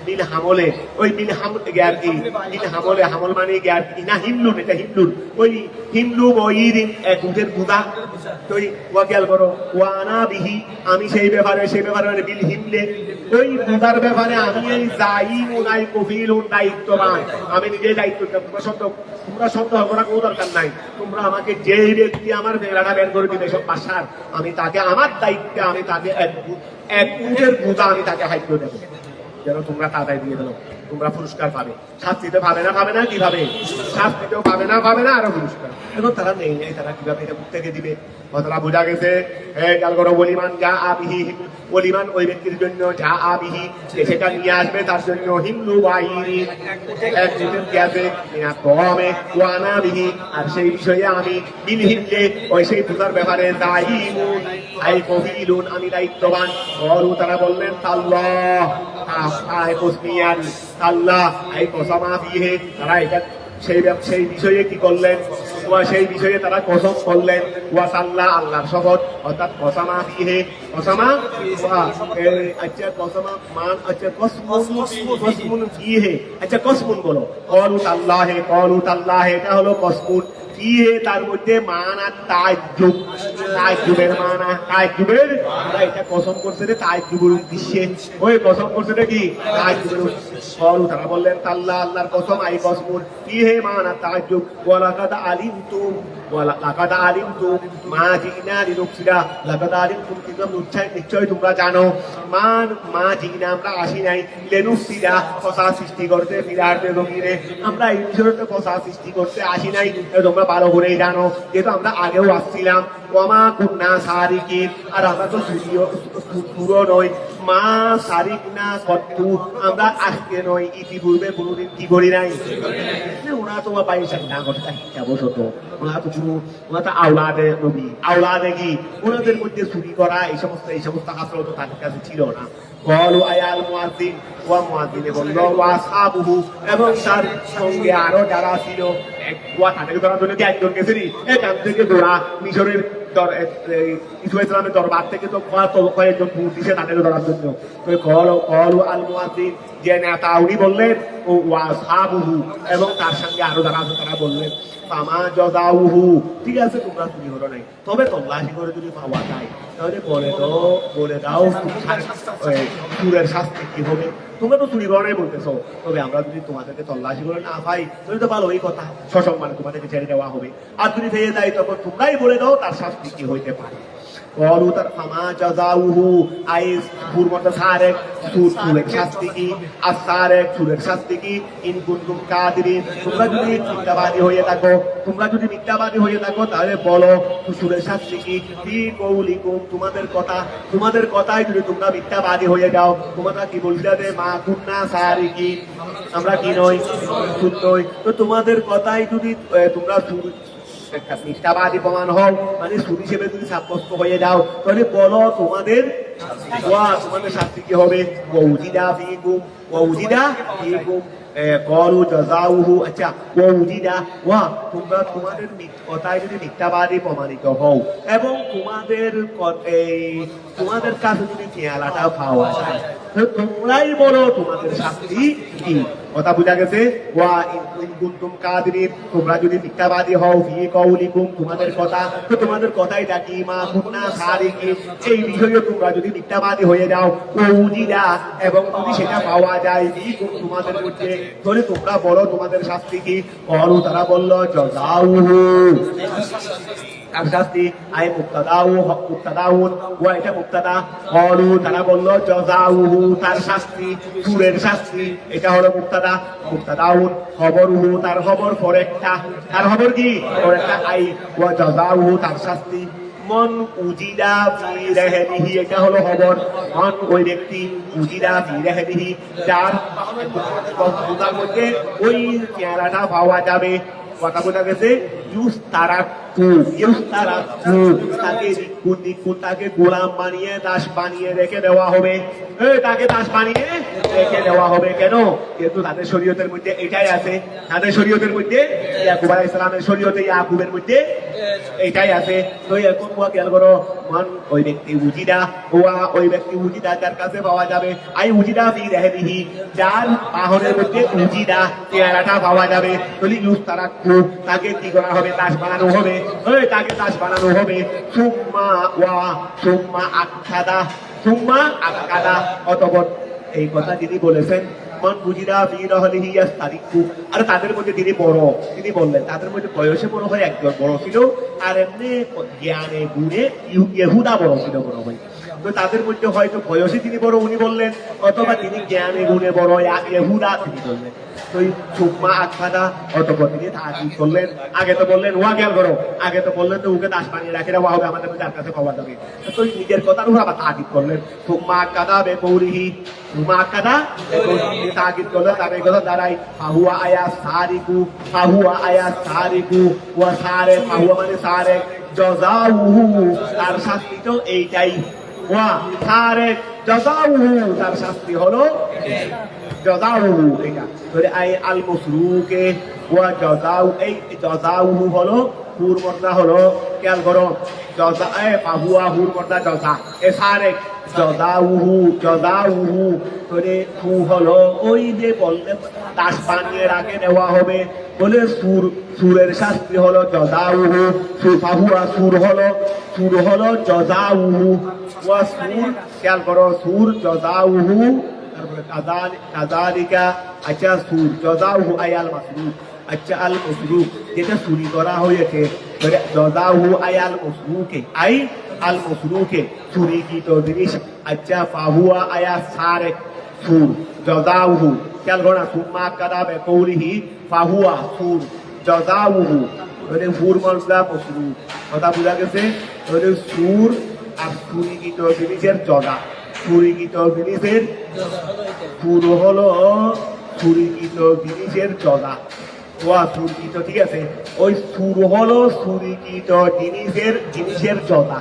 বিল হামলে, ওই বিল হামল আর কি, বিল হামল মানে আর কি না, হিমলুন, এটা হিমলুন, ওই হিমলু বইরিন এক উটের বোঝা। তো ওয়াকিয়াল করো, ওয়ানা বিহি আমি সেই ব্যাপারে মানে বিল হিমলে, ওই বোঝার ব্যাপারে আমি এই জাইমুন আই কফিলুন দায়িত্ববান, আমি নিজে দায়িত্ব। তোমরা সন্দেহ করার কোনো দরকার নাই, তোমরা আমাকে যেই ব্যক্তি আমার মেলাটা বের করে দিবে সব পাশার, আমি তাকে আমার দায়িত্বে, আমি তাকে এক উটের বোঝা আমি তাকে হাইট করে দেবো। যেন তোমরা তাড়াতাড়ি দিয়ে দিল, তোমরা পুরস্কার পাবে। শাস্তিতে পাবে না কিভাবে? শাস্তিতেও পাবে না আরো পুরস্কার। এখন তারা নেই তারা কিভাবে এটা থেকে দিবে? কথাটা বোঝা গেছে। খেয়াল করো, ওলিমান যা আবিহি, ওলিমান ওই ব্যক্তির জন্য যা আবিহি সেটা নিয়ে আসবে, তার জন্য হিন্দু বাহিনী আর সেই বিষয়ে আমি বিলহিন্দে ওই সেই পূজার ব্যাপারে দায়ীমুন আই কবিলুন, আমি দায়িত্ববান। বড় তারা বললেন তাল্লাহ আয় কসমিয়ান তাল্লাহ আই কসমা ফিহে, তারা এটা সেই বিষয়ে কি করলেন? সেই বিষয়ে তারা কসম করলেন। ওয়া সাল্লাহ আল্লাহর শপথ, অর্থাৎ কসমা ফিহে, কসমা আচ্ছা কসমা মান আচ্ছা কসমুন ফিহে, আচ্ছা কসমুন বলো, কলু তাল্লাহে এটা হলো কসমুন, ফিহে তার মধ্যে মান আর তাজ্জুবের মানা, তাজ্জুবের এটা কসম করছে রে তাজ্জুবের উদ্দেশ্যে, ওই কসম করছে রে কি তাজ্জুবের উদ্দেশ্যে। তারা বললেন তাল্লাহ আল্লাহর কসম আই কসমুন ফিহে মান আর তাজ্জুব, ওয়া লাকাদ আলিমতুম মা জিনা লিনুফসিদা, লাকাদ আলিমতুম নিশ্চয় তোমরা জানো, মা জিনা আমরা আসি নাই লিনুফসিদা ফসাদ সৃষ্টি করতে, ফিরাতে জমিনে আমরা এই বিষয়ে ফসাদ সৃষ্টি করতে আসি নাই, তোমরা ভালো করেই জানো, যেহেতু আমরা আগেও আসছিলাম। ওয়ামা কুন্না সারিকিন, আর আমরা তো পুরো নই, মা সারিক না কত্তু, আমরা আজকে নয় ইতিপূর্বে কোনোদিন কি করি নাই। ওরা তোমার বাড়ির সাথে না করতে বসত, ওরা তো আওলাদে নবী, আওলাদে কি ওনাদের মধ্যে চুরি করা এই সমস্ত হাসল তো তাদের কাছে ছিল না। বলো আয়াল মুয়াজ্জিন, ওয়া মুয়াজ্জিনে বলল ওয়া আসহাবুহু, এবং তার সঙ্গে আরো যারা ছিল, ওয়া তাদের ধরার জন্য একজন গেছে নি, এখান থেকে দৌড়া মিশরের ইসু ইসলামের দরবার থেকে তো কয়েকজন ভোট দিছে তাদের ধরার জন্য। কলু আল মুয়াজ্জিন, যে নেতা উনি বললেন ও ওয়া আসহাবুহু, এবং তার সঙ্গে আরো যারা আছে তারা বললেন ফামা জাযাউহু, ঠিক আছে তোমরা চুরি করো নাই, তবে তল্লাশি করে যদি পাওয়া যায় তাহলে বলে দাও চুরের শাস্তি কি হবে। তোমরা তো চুরি করো নাই বলতেছো, তবে আমরা যদি তোমাদেরকে তল্লাশি করে না পাই তাহলে তো ভালো, এই কথা সসম্মানে তোমাদেরকে ছেড়ে দেওয়া হবে। আর যদি পেয়ে যায় তখন তোমরাই বলে দাও তার শাস্তি কি হইতে পারে। বলো তার ফামা জাযাউহু আই পূর্বত সারেক চুরের শাস্তি কি, আর সারেক চুরের শাস্তি কি, ইন কুনতুম কাদিরিন, তোমরা যদি মিথ্যাবাদী হয়ে থাকো তাহলে বলো চুরের শাস্তি কি। ফি কৌলিকুম, তোমাদের কথাই যদি তোমরা মিথ্যাবাদী হয়ে যাও, তোমরা কি বলছিলে যে মা কুন্না সারিকিন, আমরা কি নই চুর নই, তো তোমাদের কথাই যদি তোমরা মিথ্যাবাদী প্রমাণ হও, মানে সুর হিসেবে যদি সাব্যস্ত হয়ে যাও, তাহলে বলো তোমাদের শাস্তি কি হবে। ওয়াউজিদা ফিকুম কলু জাযাউহু, আচ্ছা ওয়াউজিদা ওয়া, তোমরা তোমাদের কথায় যদি মিথ্যাবাদী প্রমাণিত হও এবং তোমাদের কাছে যদি পেয়ালাটা পাওয়া যায়, তোমরাই বলো তোমাদের শাস্তি কি। কথা বুঝা গেছে। ওয়া ইন কুনতুম কাদিরিন, তোমরা যদি মিথ্যাবাদী হও ফি কওলিকুম, তোমাদের কথা, তো তোমাদের কথাই ডাকি মা কুননা সারিকিন, এই বিষয়ে তোমরা যদি মিথ্যাবাদী হয়ে যাও, ওউজিদা, এবং যদি সেটা পাওয়া যায় তোমাদের মধ্যে, তাহলে তোমরা বলো তোমাদের শাস্তি কি। কলু, তারা বলল জাযাউহু, তার শাস্তি। আই মুক্তাদাউন ওয়া, এটা মুক্তাদা। কলু, তারা বলল জাযাউহু, তার শাস্তি, চুরের শাস্তি, এটা হলো মুক্তাদা। মুক্তাদাউন খবরুহু, তার খবর, পরেরটা, তার খবর কি পরেরটা। আই ওয়া জাযাউহু, তার শাস্তি। মন উজিদা ফি রাহবিহি, এটা হলো খবর। মন ওই ব্যক্তি, উজিদা ফি রাহবিহি, যার মধ্যে ওই চেহারাটা পাওয়া যাবে। কথা বোঝা গেছে। তাকে গোলাম বানিয়ে, দাস বানিয়ে রেখে দেওয়া হবে। তাকে দাস বানিয়ে রেখে দেওয়া হবে কেন? কিন্তু তাদের শরীয়তের মধ্যে এটাই আছে, তাদের শরীয়তের মধ্যে, ইয়াকুব আলাইহিস সালামের শরীয়তে, ইয়াকুবের মধ্যে এটাই আছে। তো এখন খেয়াল করো, মান ওই ব্যক্তি উজিদা, ওই ব্যক্তি উজিদা যার কাছে পাওয়া যাবে। আই উজিদা ফি রাহবিহি, যার বাহনের মধ্যে উজিদা চেহারাটা পাওয়া যাবে। তাহলে তারা তাকে কি করা হবে? দাস বানানো হবে। তাকে দাস বানানো হবে। সুম্মা আক্কাদা, অতঃপর এই কথা যিনি বলেছেন, মান বুজিদা ফি রাহলিহি ইয়াস্তারিকু, আর তাদের মধ্যে তিনি বললেন, তাদের মধ্যে বয়সে বড় হয় একজন বড় ছিল, আর এমনি জ্ঞানে গুণে ইহুদা বড় ছিল, বড় হয়। তো তাদের মধ্যে হয়তো বয়সে তিনি বড় উনি বললেন, অথবা তিনি জ্ঞানে গুণে বড় ইহুদা তিনি বললেন। তো সুম্মা আখ্যাদা, অতঃপর তিনি তাকিদ করলেন। আগে তো বললেন ওয়া খেয়াল করো, আগে তো বললেন তো ওকে দাস বানিয়ে রাখে ওয়া হবে আমাদের যার কাছে পাওয়া যাবে। তো নিজের কথার উপর আবার তাকিদ করলেন। সুম্মা আখ্যাদা বেকৌলিহি, সুম্মা আখ্যাদা বেকৌলিহি তাকিদ করলেন। তার এই কথা দ্বারাই ফাহুয়া আয়া সারিকু, ফাহুয়া আয়া সারিকু ওয়া সারে, ফাহুয়া মানে সারে, জাযাউহু তার শাস্তি তো এইটাই, ওয়া সারে জাযাউহু তার শাস্তি হলো জাযাউহু এটা। তাহলে আই আল মাসরুকে ওয়া জাযাউ, এই জাযাউহু হলো হুর মর্দা হলো, খেয়াল করো জাযা এ ফাহুয়া হুর মর্দা জাযা, এ সারে জাযাউহু, জাযাউহু তাহলে হু হলো ওই যে বললে দাস বানিয়ে রাখে দেওয়া হবে বলে সুরের শাস্তি হলো জাযাউহু, ফাহুয়া সুর হলো জাযাউহু, ওয়া সুর খেয়াল করো সুর জাযাউহু, তারপরে কাযালিকা, আচ্ছা সুর জাযাউহু আয়াল মাসরুক, আচ্ছা আল মাসরুক যেটা চুরি করা হয়েছে, জাযাউহু আয়াল মাসরুকে, আই আল মাসরুকে চুরিকৃত জিনিস, আচ্ছা ফাহুয়া আয়া সারেক সুর জাযাউহু, খেয়াল করো না সুম্মা আখ্যাদা বিকৌলিহি ফাহুয়া সুর জাযাউহু, মানে হুর মর্দা মাসরুক, কথা বোঝা গেছে। তাহলে সুর আর চুরিকৃত জিনিসের জজা, চুরিকৃত জিনিসের সুর হলো চুরিকৃত জিনিসের জজা, ওয়া চুরিকৃত, ঠিক আছে। ওই সুর হলো চুরিকৃত জিনিসের জজা,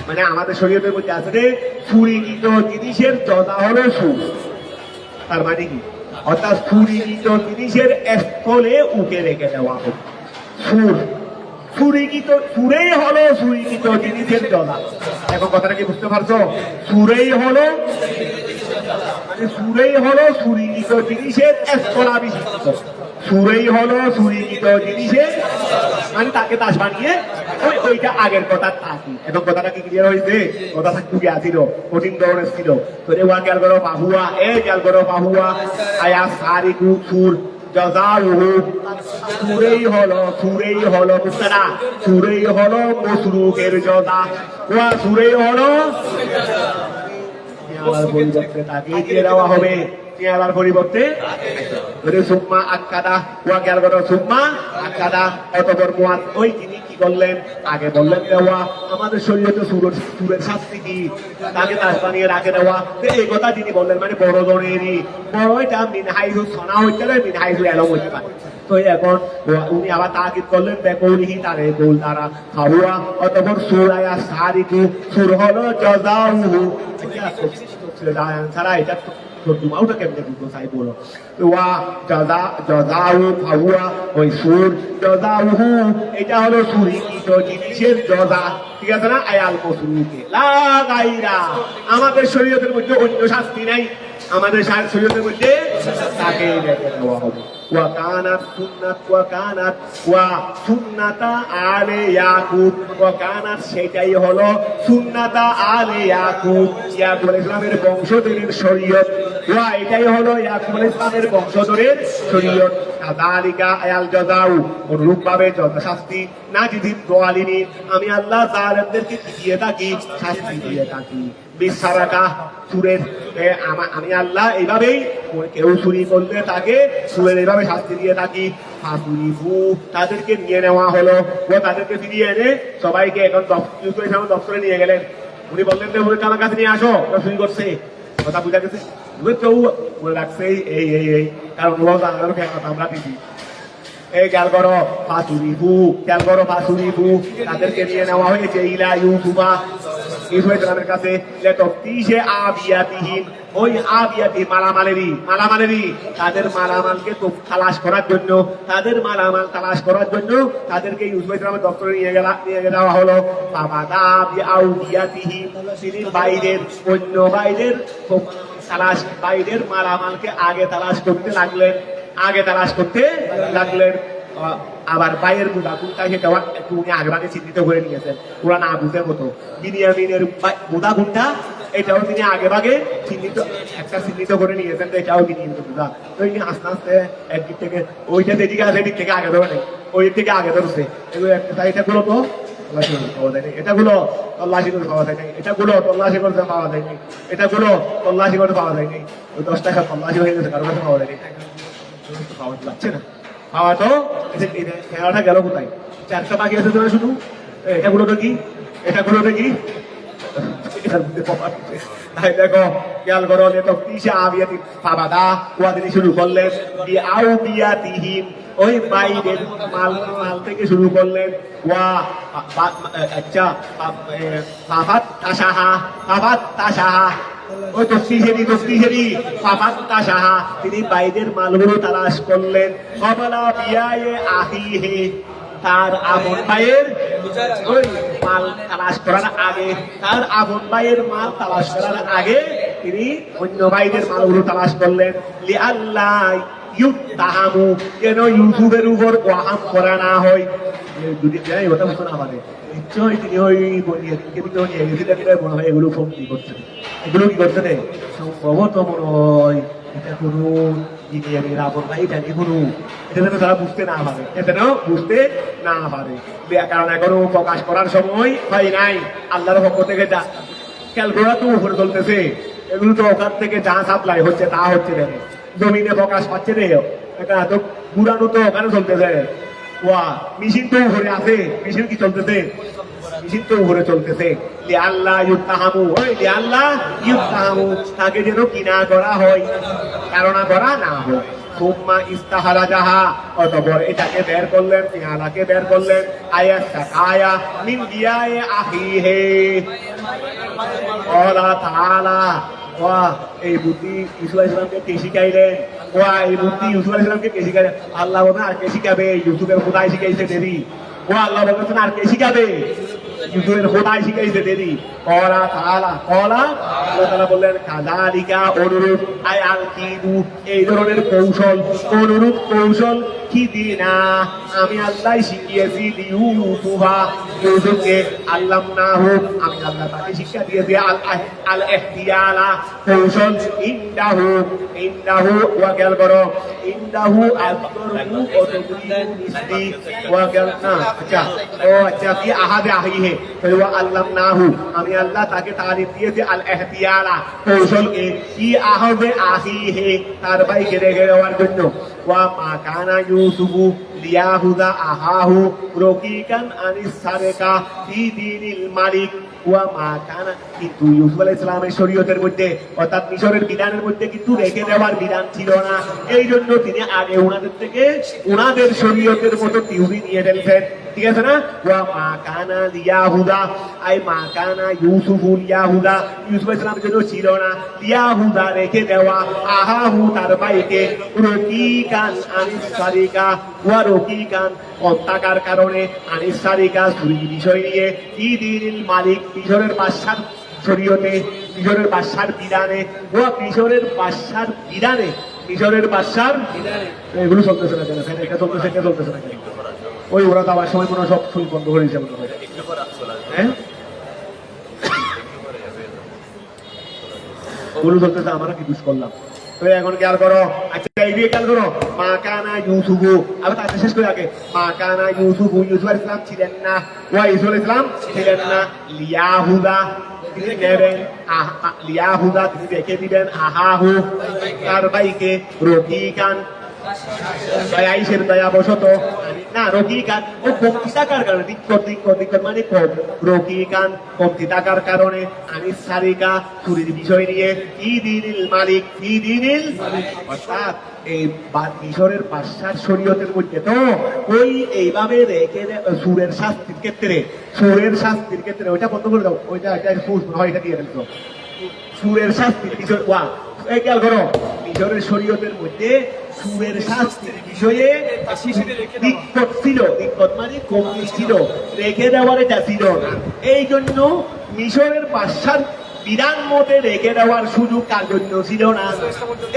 মানে আমাদের শরীয়তের মধ্যে আছে যে চুরিকৃত জিনিসের জজা হলো সুর। তার মানে কি, অর্থাৎ চুরিকৃত জিনিসের স্থলে উকে রেখে দেওয়া হবে সুর, সুরেই হলো চুরিকৃত জিনিসের জজা। এখন কথাটা কি বুঝতে পারছো? সুরেই হলো চুরিকৃত জিনিসের স্থলা বিশিষ্ট, সুরেই হলো চুরিকৃত জিনিসের, মানে তাকে দাস বানিয়ে ওইটা আগের কথা থাকি। এবং কথাটা কি ক্লিয়ার হয়েছে? কথা থাকতে গিয়ে আসিল, কঠিন ধরনের ছিল। তো ওয়া খেয়াল করো ফাহুয়া, খেয়াল করো ফাহুয়া আয়া সারিকু সুর জাযাউহু, সুরেই হলো মুক্তাদা, সুরেই হলো মাসরুকের জজা, ওয়া সুরেই হলো চেহারার পরিবর্তে তাকে দিয়ে দেওয়া হবে, চেহারার পরিবর্তে সুম্মা আখ্যাদা, ওয়া খেয়াল করো সুম্মা আখ্যাদা, অতঃপর মুআদ, ওই তিনি কি করলেন? আগে বললেন দেওয়া আমাদের শরীয়তে সুরের শাস্তি কি, তাকে দাস বানিয়ে রাখে দেওয়া, এই কথা তিনি বললেন, মানে বড় ধরনেরই বড়, এটা মিনহাইজু সনা হইতে পারে, মিনহাইজু এলম হইতে পারে। তো এখন উনি আবার তাকিদ করলেন বেকৌলিহি তার এই কৌল দ্বারা, ফাহুয়া অতঃপর সুর আয়া সারিকু, সুর হলো জাযাউহু, ছাড়া এটা তর্জুমাটা কেমনে বুঝবো তাই বলো, ওয়া জাযাউ ফাহুয়া ওই সুর জাযাউহু এটা হলো চুরিকৃত জিনিসের জজা, ঠিক আছে না? আয়াল মাসরুকে লা গায়রা, আমাদের শরীয়তের মধ্যে অন্য শাস্তি নাই, আমাদের শরীয়তের মধ্যে তাকে রেখে দেওয়া হবে। ওয়া কানাত সুন্নাত, ওয়া কানাত ওয়া সুন্নাতা আলে ইয়াকুব, ওয়া কানাত সেটাই হলো সুন্নাতা আলে ইয়াকুব, ইয়াকুব আলাইহিস সালামের বংশধরের শরীয়ত, ওয়া এটাই হলো ইয়াকুব আলাইহিস সালামের বংশধরের শরীয়ত। কাযালিকা আয়াল জাযাউ, অনুরূপ ভাবে শাস্তি না জিদিন দোয়ালিনি, আমি আল্লাহ জালেমদেরকে দিয়ে থাকি, শাস্তি দিয়ে থাকি। বিসারাকা সুরের, আমি আল্লাহ এইভাবেই কেউ চুরি করলে তাকে সুরের এইভাবে শাস্তি দিয়ে থাকি। ফাসুরিফু তাদেরকে নিয়ে নেওয়া হলো, ও তাদেরকে ফিরিয়ে এনে সবাইকে এখন দপ্তরে নিয়ে গেলেন। উনি বললেন যে ওদেরকে আমার কাছে নিয়ে আসো, চুরি করছে, কথা বুঝা গেছে। কেউ বলে রাখছে এই কারণ আমরা দিদি এই খেয়াল করো ফাসুরিফু, খেয়াল করো ফাসুরিফু তাদেরকে নিয়ে নেওয়া হয়েছে ইলা ইউসুফা, ইসরায়েলের কাছে, লেতফতিশে আবিয়াতিহিম, ওই আবিয়াতি মালামালেরই তাদের মালামালকে তো তালাশ করার জন্য, তাদেরকে ইউসুফ ইসলামের দপ্তরে নিয়ে যাওয়া হলো। বাবাদা বিআউদিয়াতিহিম, তিনি বাইরের অন্য বাইরের বাইরের মালামালকে আগে তালাশ করতে লাগলেন। আবার বাইরের বুদা কোনটা সেটাও একটু উনি আগে চিহ্নিত করে নিয়েছেন, ওরা না বুঝের মতো। বিনিয়ামিনের বুদা কোনটা এটাও তিনি আগে চিহ্নিত করে নিয়েছেন, তো এটাও বিনিয়ামিন বুদা। তো তিনি আস্তে আস্তে একদিক থেকে ওইটা যেদিকে আছে এদিক থেকে আগে ধরে নেই, ওই দিক থেকে আগে ধরছে। এটা গুলো তো তল্লাশি করে পাওয়া যায়নি, এটাগুলো তল্লাশি করে পাওয়া যায়নি, এটাগুলো তল্লাশি করতে পাওয়া যায়নি, এটাগুলো তল্লাশি করে পাওয়া যায়নি, 10 টাকা তল্লাশি হয়ে গেছে, কারো কাছে পাওয়া যায়নি, পাওয়া যাচ্ছে না। পাওয়া তো খেলাটা গেল কোথায়? 4টা বাকি আছে তোরা শুধু, এটাগুলোটা কি, এটাগুলোটা কি, দেখো খেয়াল করো যে তফতিশে আবিয়াতি ফাবাদা ওয়াদিনী শুরু করলেন বিআউবিয়াতিহিম, ওই বাইরের মাল থেকে শুরু করলেন, ওয়া আচ্ছা ফাফাত তাশাহা ওই তফতিশেরি ফাফাত্তাশাহা, তিনি বাইরের মালগুলো তালাশ করলেন, কবলা বিয়ায়ে আহিহে, তার আপন ভাইয়ের ওই মাল তালাশ করার আগে, তার আপন ভাইয়ের মাল তালাশ করার আগে তিনি অন্য ভাইদের মালগুলো তালাশ করলেন, লিআল্লাহ ইউত্তাহামু, যেন ইউসুফের উপর ওয়াহাম করা না হয়। যদি যাই ওটা বুঝতো না আমাদের, নিশ্চয়ই তিনি ওই বনিয়াদিনকে ভিতরে নিয়ে গেছিলেন, মনে হয় এগুলো ফন্দি করছেন, এগুলো কি করছেন সম্ভবত মনে হয় এটা কোনো ইঞ্জিনিয়ারিং আপন ভাই, এটা কি কোনো, এটা যেন তারা বুঝতে না পারে, এটা যেন বুঝতে না পারে, কারণ এখনো প্রকাশ করার সময় হয় নাই। আল্লাহর পক্ষ থেকে যা ক্যালকুলেটর তো উপরে চলতেছে, এগুলো তো ওখান থেকে যা সাপ্লাই হচ্ছে তা হচ্ছে, দেখে জমিনে প্রকাশ পাচ্ছে রে, এটা তো ঘুরানো তো ওখানে চলতেছে, ওয়া মেশিন তো উপরে আছে, মেশিন কি চলতেছে, মেশিন তো উপরে চলতেছে, লিআল্লাহ ইউত্তাহামু, ওই লিআল্লাহ ইউত্তাহামু, তাকে যেন কিনা করা হয়, কারণা করা না হয়। সুম্মা ইস্তাহারাজাহা, অতঃপর এটাকে বের করলেন, পেয়ালাকে বের করলেন, আয়া মিন দিয়ায়ে আখিহে, আল্লাহ তাআলা ওয়া এই বুদ্ধি ইউসুফ আলাইহিস সালামকে কে শিখাইলেন, ওয়া এই বুদ্ধি ইউসুফ আলাইহিস সালামকে কে শিখাইলেন? আল্লাহ বলেন আর কে শিখাবে? ইউসুফের খোদাই শিখাইছে দেরি। ও আল্লাহ বলেছেন আর কে শিখাবে? ইউসুফের খোদাই শিখাইছে দেরি। কলা তাআলা কলা, আল্লাহ তাআলা বললেন কাযালিকা, অনুরূপ, আয় আল কিদু, এই ধরনের কৌশল, অনুরূপ কৌশল কি দিনা আমি আল্লাহ শিখিয়েছি, ইউসুফা, ইউসুফকে, আল্লামনাহু, আমি আল্লাহ তাকে শিক্ষা দিয়েছি, আল ইহতিয়ালা, কৌশল, ইনদাহু, ইনদাহু ওয়া খেয়াল করো, ইনদাহু আযকরু ও তদরিবু মিসলি ওয়া খেয়াল না, আচ্ছা ও আচ্ছা ফি আহাদে আহিহে, ওয়া আল্লামনাহু, আমি আল্লাহ তাকে তালিম দিয়েছি, আল ইহতিয়ালা, কৌশলকে, ফি আহাদে আহিহে, তার ভাইকে রেখে দেওয়ার জন্য, ওয়া মা কানা ইউসুফু লিয়াহুদা আহাহু রকিকান আনিস সারেকা ফি দীনিল মালিক, ওয়া মা কানা, কিন্তু ইউসুফ আলাইহিস সালামের শরীয়তের মধ্যে অর্থাৎ মিশরের বিধানের মধ্যে কিন্তু রেখে দেওয়ার বিধান ছিল না, এই জন্য তিনি আগে ওনাদের থেকে ওনাদের শরীয়তের মতো থিওরি নিয়ে ফেলছেন, ঠিক আছে না? ওয়া মা কানা লিয়াহুদা, আই মা কানা ইউসুফু লিয়াহুদা, ইউসুফ আলাইহিস সালামের জন্য ছিল না লিয়াহুদা রেখে দেওয়া, আহাহু তার ভাইকে, রকিকান আনিস সারিকা, ওয়া রকিকান কম টাকার কারণে, আনিস সারিকা চুরির বিষয় নিয়ে, ফি দীনিল মালিক, মিশরের বাদশার শরীয়তে, মিশরের বাদশার বিধানে, ওয়া মিশরের বাদশার বিধানে, মিশরের বাদশার এগুলো চলতেছে না কেন? এটা চলতেছে, এটা চলতেছে না কেন? ওই ওরা তো আবার সময় কোনো সব সুই বন্ধ করে দিচ্ছে মনে হয়, হ্যাঁ ওগুলো চলতেছে, আমরা কি দুষ করলাম? তো এখন খেয়াল করো, আচ্ছা এই দিয়ে খেয়াল করো, মা কানা ইউসুফু, আবার তাকে শেষ করে আগে, মা কানা ইউসুফু, ইউসুফ আলাইহিস সালাম ছিলেন না, ওয়া ইউসুফ আলাইহিস সালাম ছিলেন না, লিয়াহুদা, তিনি নেবেন, লিয়াহুদা তিনি রেখে দিবেন, আহাহু তার ভাইকে, রকিকান দয়াইশের দয়াবশত, না রকিকান ও কমতি থাকার কারণে, দিক্কত মানে কম, রকিকান কমতি থাকার কারণে, আনিস সারিকা চুরির বিষয় নিয়ে, ফি দীনিল মালিক, ফি দীনিল, অর্থাৎ এই মিশরের বাদশার শরীয়তের মধ্যে তো ওই এইভাবে রেখে সুরের শাস্তির ক্ষেত্রে, সুরের শাস্তির ক্ষেত্রে ওইটা বন্ধ করে দাও, ওইটা এটা হয়, এটা দিয়ে ফেলতো, সুরের শাস্তির বিষয়, ওয়া এই খেয়াল করো, মিশরের শরীয়তের মধ্যে সুরের শাস্তির বিষয়ে দিক্কত ছিল, দিক্কত মানে কমতি ছিল, রেখে দেওয়ার এটা ছিল না, এই জন্য মিশরের বাদশার বিধান মতে রেখে দেওয়ার সুযোগ কার জন্য ছিল না,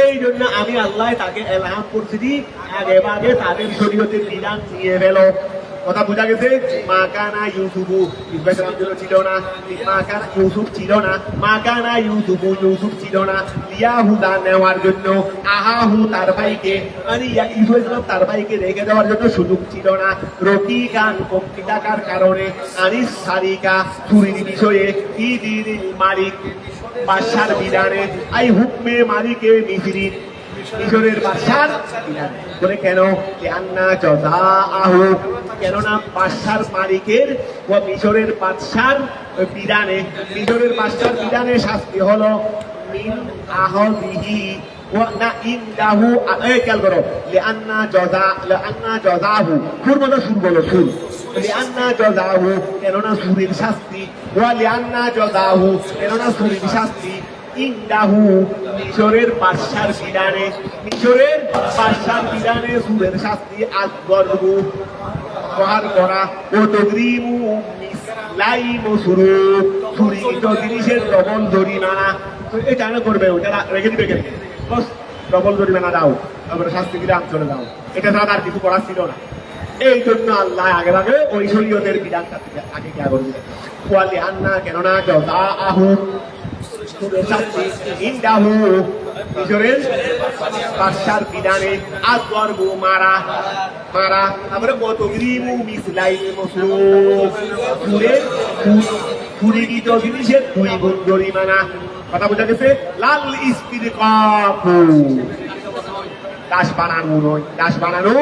এই জন্য আমি আল্লাহ তাকে এলহাম করছি, আগে ভাগে তাদের শরীয়তের বিধান নিয়ে ফেলো, কথা বোঝা গেছে? মা কানা ইউসুফু, ইউসুফ আলাইহিস সালাম ছিল না, মা কানা ইউসুফ ছিল না, মা কানা ইউসুফু, ইউসুফ ছিল না ইয়াহুদা নেওয়ার জন্য আহাহু তার ভাইকে, মানে ইউসুফ আলাইহিস সালাম তার ভাইকে রেখে দেওয়ার জন্য সুযোগ ছিল না। রকিকান কমতি টাকার কারণে আনিস সারিকা চুরির বিষয়ে কি দিন মালিক বাদশার বিধানে আই হুকমে মালিকে মিসরিন, মিশরের বাদশার বিধানে। বলে কেন? আন্না জজা আহু, কেননা বাদশার মালিকের ও মিশরের বাদশার বিধানে, মিশরের বাদশার বিধানে শাস্তি হলো মিন আহদিহি ওয়া না ইনদাহু। খেয়াল করো, লিআন্না জজাহু, সুর বলো, সুর বলো, সুর। লিআন্না জজাহু, কেননা সুরের শাস্তি, ওয়া লিআন্না জজাহু, কেননা সুরের শাস্তি ইনদাহু, মিশরের বাদশার বিধানে, মিশরের বাদশার বিধানে সুরের শাস্তি আসগরহু প্রহার করা ও তগরিমু মিসলাইমু শুরু, চুরিকৃত জিনিসের ডবল জরিমানা। এটা না করবে, ওটা রেখে দিবে, কেন বস ডবল জরিমানা দাও, তারপরে শাস্তি বিধান চলে দাও, এটা ছাড়া আর কিছু করার ছিল না। এই জন্য আল্লাহ আগে আগে ওই শরীয়তের বিধানটা আগে কে করে দিলেন। ওয়ালি আন্না, কেননা জজা আহু ইনদাহু, মিশরের বাদশার বিধানে আসগরহু মারা, মারা, তারপরে তগরিমু মিসলাইমু শুরু, চুরিকৃত জিনিসের 2 গুণ জরিমানা। কথা বোঝা গেছে? লাল ইস্তিরকাকু, দাস বানানো নয়, দাস বানানো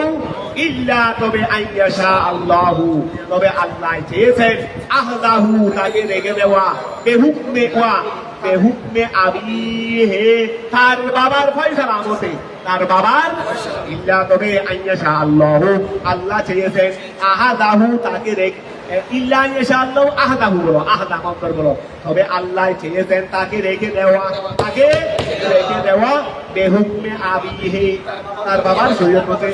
ইল্লা, তবে আইয়াশা আল্লাহু, তবে আল্লাহ চেয়েছেন আহদাহু, তাকে রেখে দেওয়া, বেহুকমে ওয়া, বেহুকমে আবিহে, তার বাবার ফয়সালা মতে, তার বাবার, ইল্লা, তবে আইয়াশা আল্লাহু, আল্লাহ চেয়েছেন আহাদাহু, তাকে রেখে, ইল্লা আইয়াশা আল্লাহু আহাদাহু বলো, আহাদা অন্তর বলো, তবে আল্লাহ চেয়েছেন তাকে রেখে দেওয়া, তাকে রেখে দেওয়া, বেহুকমে আবিহে, তার বাবার শরীয়ত মতে।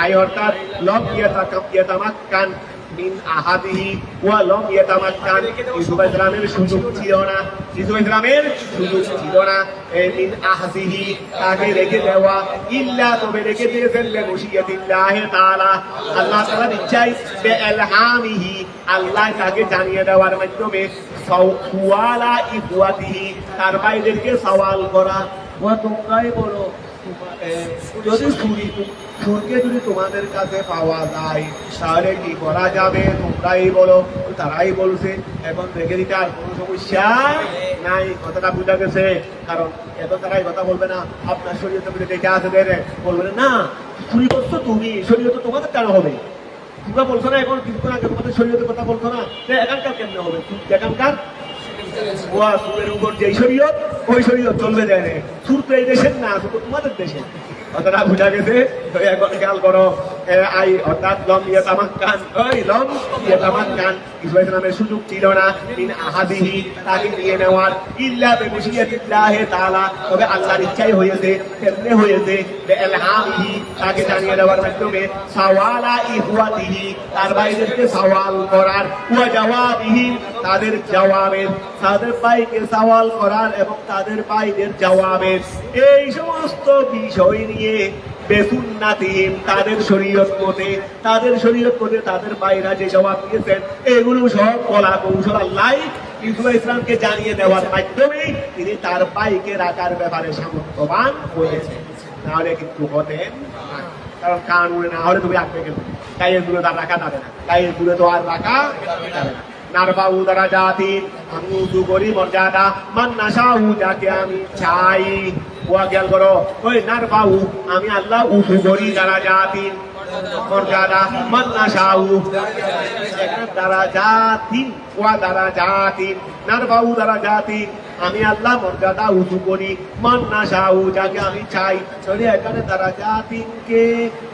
আয় অর্থাৎ লম ইয়াতামাক্কান মিন আহাদিহি ওয়া লম ইয়াতামাক্কান, ইউসুফ আলাইহিস সালামের সুযোগ ছিল না, ইউসুফ আলাইহিস সালামের সুযোগ ছিল না মিন আহাদিহি, তাকে রেখে দেওয়া, ইল্লা, তবে রেখে দিয়েছেন বিমশিয়াতিল্লাহি তাআলা, আল্লাহ তাআলার ইচ্ছায়, বিইলহামিহি, আল্লাহ তাকে জানিয়ে দেওয়ার মাধ্যমে, সুওয়ালা ইখওয়াতিহি, তার ভাইদেরকে সওয়াল করা। ওয়া তোমরাই বলো, যদি সুরকে যদি তোমাদের কাছে পাওয়া যায় তাহলে কি করা যাবে, তোমরাই বলো। তারাই বলছে, এখন রেখে দিতে আর কোনো সমস্যা নাই। কথাটা বুঝা গেছে? কারণ এত তারাই কথা বলবে না, আপনার শরীয়তে দেখে আছে, বলবে না চুরি করছো তুমি, শরীয়ত তোমাদের কেন হবে? তোমরা বলছো না এখন কিছুক্ষণ আগে তোমাদের শরীয়তের কথা বলছো না, এখানকার কেমনে হবে? এখানকার ওয়া সুরের উপর যেই শরীয়ত, ওই শরীয়ত চলবে যায় না। সুর তো এই দেশের না, শুধু তোমাদের দেশে। কথাটা বুঝা গেছে? এখন খেয়াল করো, আই অর্থাৎ লম ইয়াতামাক্কান, ওই লম ইয়াতামাক্কান, ইউসুফ আলাইহিস সালামের সুযোগ ছিল না মিন আহাদিহি, তাকে নিয়ে নেওয়ার, ইল্লা বিমশিয়াতিল্লাহি তাআলা, তবে আল্লাহর ইচ্ছাই হয়েছে। কেমনে হয়েছে? বিইলহামিহি, তাকে জানিয়ে দেওয়ার মাধ্যমে, সাওয়ালা ইখওয়াতিহি, তার ভাইদেরকে সওয়াল করার, ওয়া জাওয়াবিহি, তাদের জবাবের, তাদের ভাইকে সওয়াল করার এবং তাদের ভাইদের জবাবের, এই সমস্ত বিষয় নিয়ে বেসুন্নাতিহিম, তাদের শরীয়ত মতে, তাদের শরীয়ত মতে তাদের ভাইরা যে জবাব দিয়েছেন, এগুলো সব কলা কৌশল আল্লাহ ইউসুফ আলাইহিস সালামকে জানিয়ে দেওয়ার মাধ্যমে তিনি তার ভাইকে রাখার ব্যাপারে সামর্থ্যবান হয়েছেন। নাহলে কিন্তু হতেন না, কারণ কানুনে না হলে তুমি রাখবে কেন? গায়ের দূরে তার রাখা যাবে না, গায়ের দূরে তো আর রাখা যাবে না। নারফাউ দারাজাতিন, আমি উঁচু করি মর্যাদা, মান নাশাউ, যাকে আমি চাই। ওয়া খেয়াল করো, ওই নারফাউ, আমি আল্লাহ উঁচু করি দারাজাতিন, মর্যাদা, মান নাশাউ, দারাজাতিন, ওয়া দারাজাতিন, নারফাউ দারাজাতিন, আমি আল্লাহ মর্যাদা উঁচু করি, মান নাশাউ, যাকে আমি চাই। তাহলে এখানে দারাজাতিনকে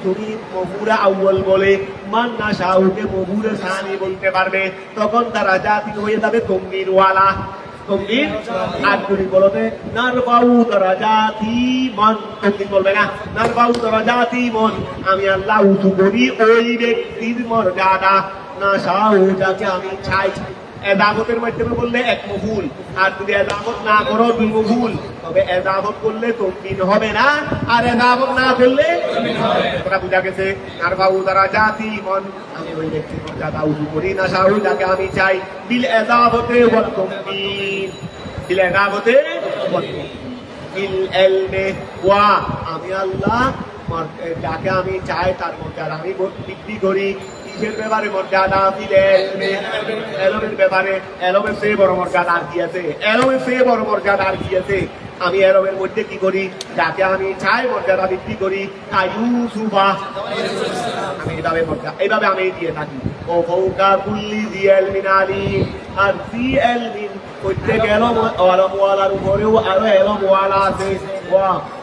তুমি মফুরা আউয়াল বলে, মান নাশাউকে মফুরা সানি বলতে পারবে, তখন দারাজাতিন হয়ে যাবে তমনির ওয়ালা। তমনির আর তুমি বলতে নারফাউ দারাজাতি মান, তমনির বলবে না, নারফাউ দারাজাতি মান, আমি আল্লাহ উঁচু করি ওই ব্যক্তির মর্যাদা, নাশাউ, যাকে আমি চাই। এজাবতের মাধ্যমে বললে এক মফুল, আর যদি এজাবত না করো দুই মফুল। তবে এজাবত করলে তমকিন হবে না, আর এজাবত না করলে ওটা বুঝা গেছে। আর বাবু তারা জাতি মন, আমি ওই ব্যক্তির মর্যাদা উঁচু করি না সাহু যাকে আমি চাই, বিল এজাবতে ওয়াত তমকিন, বিল এজাবতে ওয়াত তমকিন, বিল ইলমে ওয়া, আমি আল্লাহ যাকে আমি চাই তার মর্যাদা আমি বৃদ্ধি করি। কিসের ব্যাপারে মর্যাদা? এলমের ব্যাপারে। এলমের চেয়ে বড় মর্যাদা আর কি আছে? এলমের চেয়ে বড় মর্যাদা আর কি আছে? আমি এলমের মধ্যে কি করি? যাকে আমি চাই মর্যাদা বৃদ্ধি করি। কায়ুসুফা, আমি এইভাবে আমি দিয়ে থাকি। ও ফৌকা কুল্লি জি এলমিন আলিম, আর জি এলমিন প্রত্যেক এলমওয়ালার উপরেও আরো এলমওয়ালা আছে।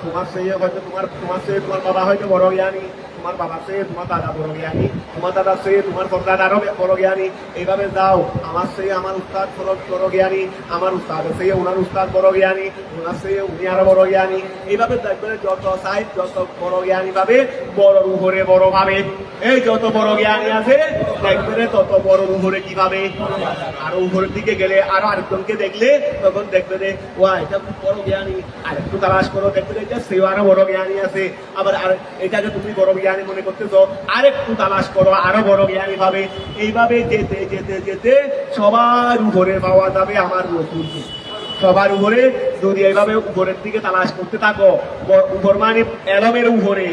তোমার সেই হয়তো তোমার বাবা হয়তো বড় জ্ঞানী, তোমার বাবা সে তোমার দাদা বড় জ্ঞানী, তোমার দাদা সে তোমার দাদারও বড় জ্ঞানী। এইভাবে যাও, আমার সে আমার উস্তাদ বড় জ্ঞানী, আমার উস্তাদ সে ওনার উস্তাদ বড় জ্ঞানী, ওনার সে উনি আরো বড় জ্ঞানী। এইভাবে দেখবে যত সাইড যত বড় জ্ঞানী পাবে, বড়র উপরে বড় পাবে। এই যত বড় জ্ঞানী আছে দেখবে তত বড়র উপরে কি পাবে। আরো উপরের দিকে গেলে আরো আরেকজনকে দেখলে তখন দেখবে যে ওয়া এটা খুব বড় জ্ঞানী, আর একটু তালাশ করো দেখবে এটা সেও আরো বড় জ্ঞানী আছে। আবার আর এটাকে তুমি বড় জ্ঞানী মনে করতেছো, আরেকটু তালাশ করো আরো বড় জ্ঞানী পাবে। এইভাবে যেতে যেতে যেতে সবার উপরে পাওয়া যাবে আমার রসুলকে। সবার উপরে যদি এইভাবে উপরের দিকে তালাশ করতে থাকো, উপর মানে এলমের উপরে,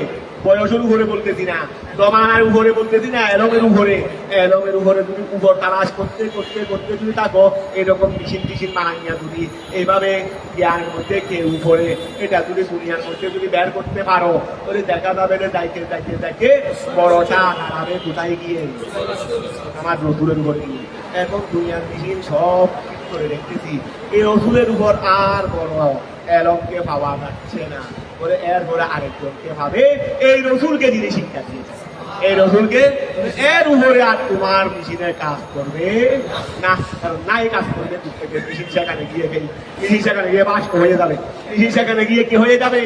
বয়সের উপরে বলতেছি না, জমানার উপরে বলতেছি না, এলমের উপরে। এলমের উপরে তুমি উপর তালাশ করতে করতে করতে যদি থাকো, এরকম মেশিন বানাইয়া যদি এইভাবে জ্ঞানের মধ্যে কেউ উপরে এটা যদি দুনিয়ার মধ্যে যদি বের করতে পারো, তাহলে দেখা যাবে যে যাইতে যাইতে যাইতে বড়টা দাঁড়াবে কোথায় গিয়ে? আমার রসুলের উপরে গিয়ে। এখন দুনিয়ার মেশিন সব করে রেখেছি, এই রসুলের উপর আর বড় এলমকে পাওয়া যাচ্ছে না বলে এরপরে আরেকজনকে ভাবে এই রসুলকে যিনি শিক্ষা দিয়েছে, এই রসুলকে এর উপরে আর তোমার মেশিনের কাজ করবে না। কারণ নাই কাজ করবে মেশিন সেখানে গিয়ে মেশিন সেখানে গিয়ে বাষ্প হয়ে যাবে, মেশিন সেখানে গিয়ে কি হয়ে যাবে?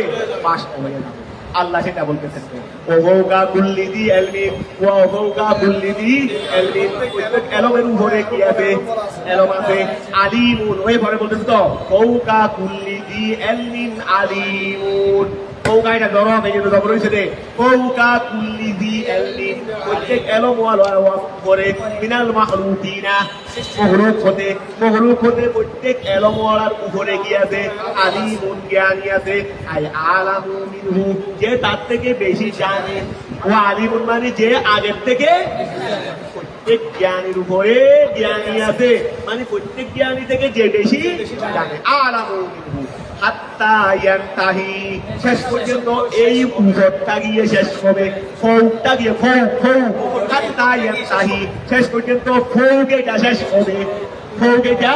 বাষ্প হয়ে যাবে। আল্লাহ সেটা বলতেছেন, ওহৌকা কুল্লিদি এলমিন ওয়া ওহৌকা কুল্লিদি এলমিন, এলমের উপরে কি আছে? এলম আছে। আলিমুন, ওই পরে বলতেছে তো ওহৌকা কুল্লিদি এলমিন আলিমুন। ওহৌকা এটা জড় হবে, এই জন্য জবর হয়েছে রে। ওহৌকা কুল্লিদি এলমিন, প্রত্যেক এলমওয়ালার উপরে, মিনাল মাখলুকিনা, মখলুক হতে প্রত্যেক এলমওয়ালার উপরে কি আছে? আলিমুন, জ্ঞানী আছে। আই আলামু মিনহু, যে তার থেকে বেশি জানে। ও আলিমুন মানে যে আগের থেকে। প্রত্যেক জ্ঞানীর উপরে জ্ঞানী আছে, মানে প্রত্যেক জ্ঞানী থেকে যে বেশি জানে। আলামু মিনহু হাত্তা ইয়ানতাহি, শেষ পর্যন্ত এই উপরটা গিয়ে শেষ হবে, ফৌকটা গিয়ে ফৌক হাত্তা ইয়ানতাহি, শেষ পর্যন্ত ফৌক এটা শেষ হবে। ফৌক এটা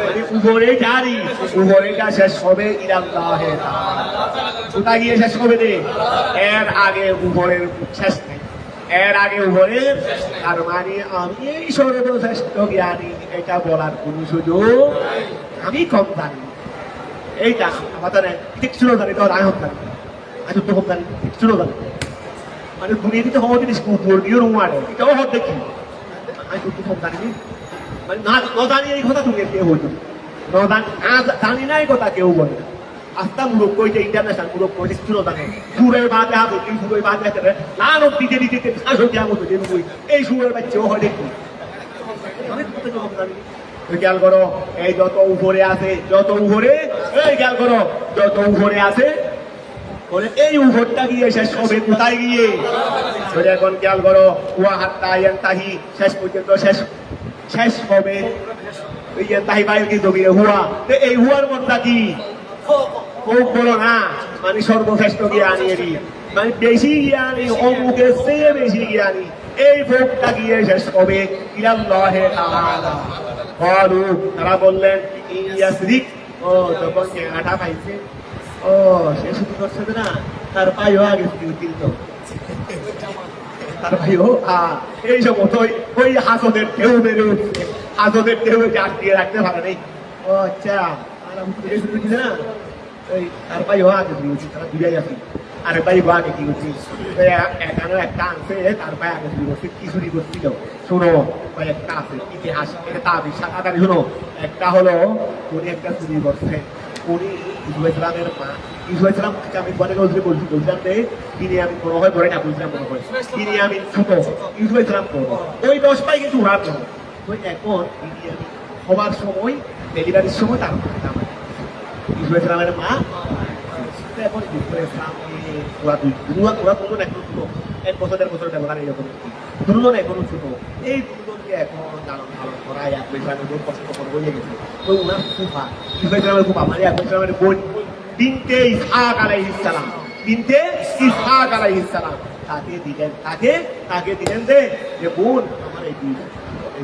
মানে উপরে জারি, উপরেটা শেষ হবে ইলাল্লাহে তাআলা। কোথায় গিয়ে শেষ হবে রে? এর আগে উপরের শেষ নেই, এর আগে উপরের। আর মানে আমি এই সর্বশ্রেষ্ঠ জ্ঞানী এটা বলার কোন সুযোগ আমি কম জানি। এইটা আমাদের একটু জানি, তো আমি হোক জানি, আমি তো হোক জানি, একটু জানি। মানে দুনিয়া দিতে হওয়া জিনিস উপর দিয়ে রুমারে এটাও হোক দেখি, আমি তো হোক জানি। মানে না জানি এই কথা দুনিয়া কেউ হইতো জানি না, এই কথা কেউ বলে না। আস্তা মুরুখ কইছে, ইন্টারন্যাশনাল মুরুখ কইছে একটু জানে। সুরের বাদে হাতে সুরের বাদে হাতে না রোগ দিতে দিতে দেওয়া মতো যে এই সুরের বাচ্চাও হয় দেখি। আমি তো হোক জানি। খেয়াল করো, এই যত উপরে আছে, যত উপরে, এই খেয়াল করো যত উপরে আছে, এই উপরটা গিয়ে শেষ হবে কোথায় গিয়ে? এখন খেয়াল করো, ওয়া হাত্তা ইয়ানতাহি, শেষ পর্যন্ত শেষ হবে ইয়ানতাহি বাইরে কি জমিরে হুয়া। এই হুয়ার মতটা কি? খুব বড় না, মানে সর্বশ্রেষ্ঠ জ্ঞানী, মানে বেশি জ্ঞানী, অমুকের চেয়ে বেশি জ্ঞানী। এই ভোগটা গিয়ে শেষ হবে ইলাল্লাহি তাআলা। বলু, তারা বললেন ইয়াসরিক, ও যখন কেনাটা পাইছে, ও সে শুধু করছে না, তার পাইও আগে কিন্তু তার ভাইও এই সময় ওই হাসদের ঢেউ বেড়ে উঠছে, হাসদের ঢেউ চাপ দিয়ে রাখতে পারে নাই। ও আচ্ছা, আরাম করে শুরু দিছে না, ওই তার ভাইও আগে দিয়েছে, তারা দুইটাই আছে। আরে ভাই আমি কি করছি এখানেও একটা আনছে তার ভাই আগে চুরি করছে কি চুরি করছিল শোনো ভাই একটা আছে ইতিহাস এটা তাদের সাঁতারি শোনো একটা হলো উনি একটা চুরি করছে উনি ইসু ইসলামের মা ইসু ইসলাম আমি পরে বলছি বলছিলাম যে তিনি আমি মনে হয় ধরে না বুঝলাম মনে হয় তিনি আমি ছোট ইসু ইসলাম করবো ওই 10 পাই কিন্তু উড়ার করবো তো এখন তিনি আমি হবার সময় ডেলিভারির সময় তার ইসু ইসলামের মা এখন ইসু ইসলামকে ওরা দুজন এখন ছোট 1 বছর 1.5 বছর ব্যবহার এরকম দুজন এখনো ছোট এই দুজনকে এখন লালন পালন করা এক ইসলামের খুব কষ্ট হয়ে গেছে তো ওনার ফুফা ইসু ইসলামের ফুফা মানে এক ইসলামের বোন বিনতে ইসহাক আলাইহিস সালাম বিনতে ইসহাক আলাইহিস সালাম তাকে দিলেন যে বোন আমার এই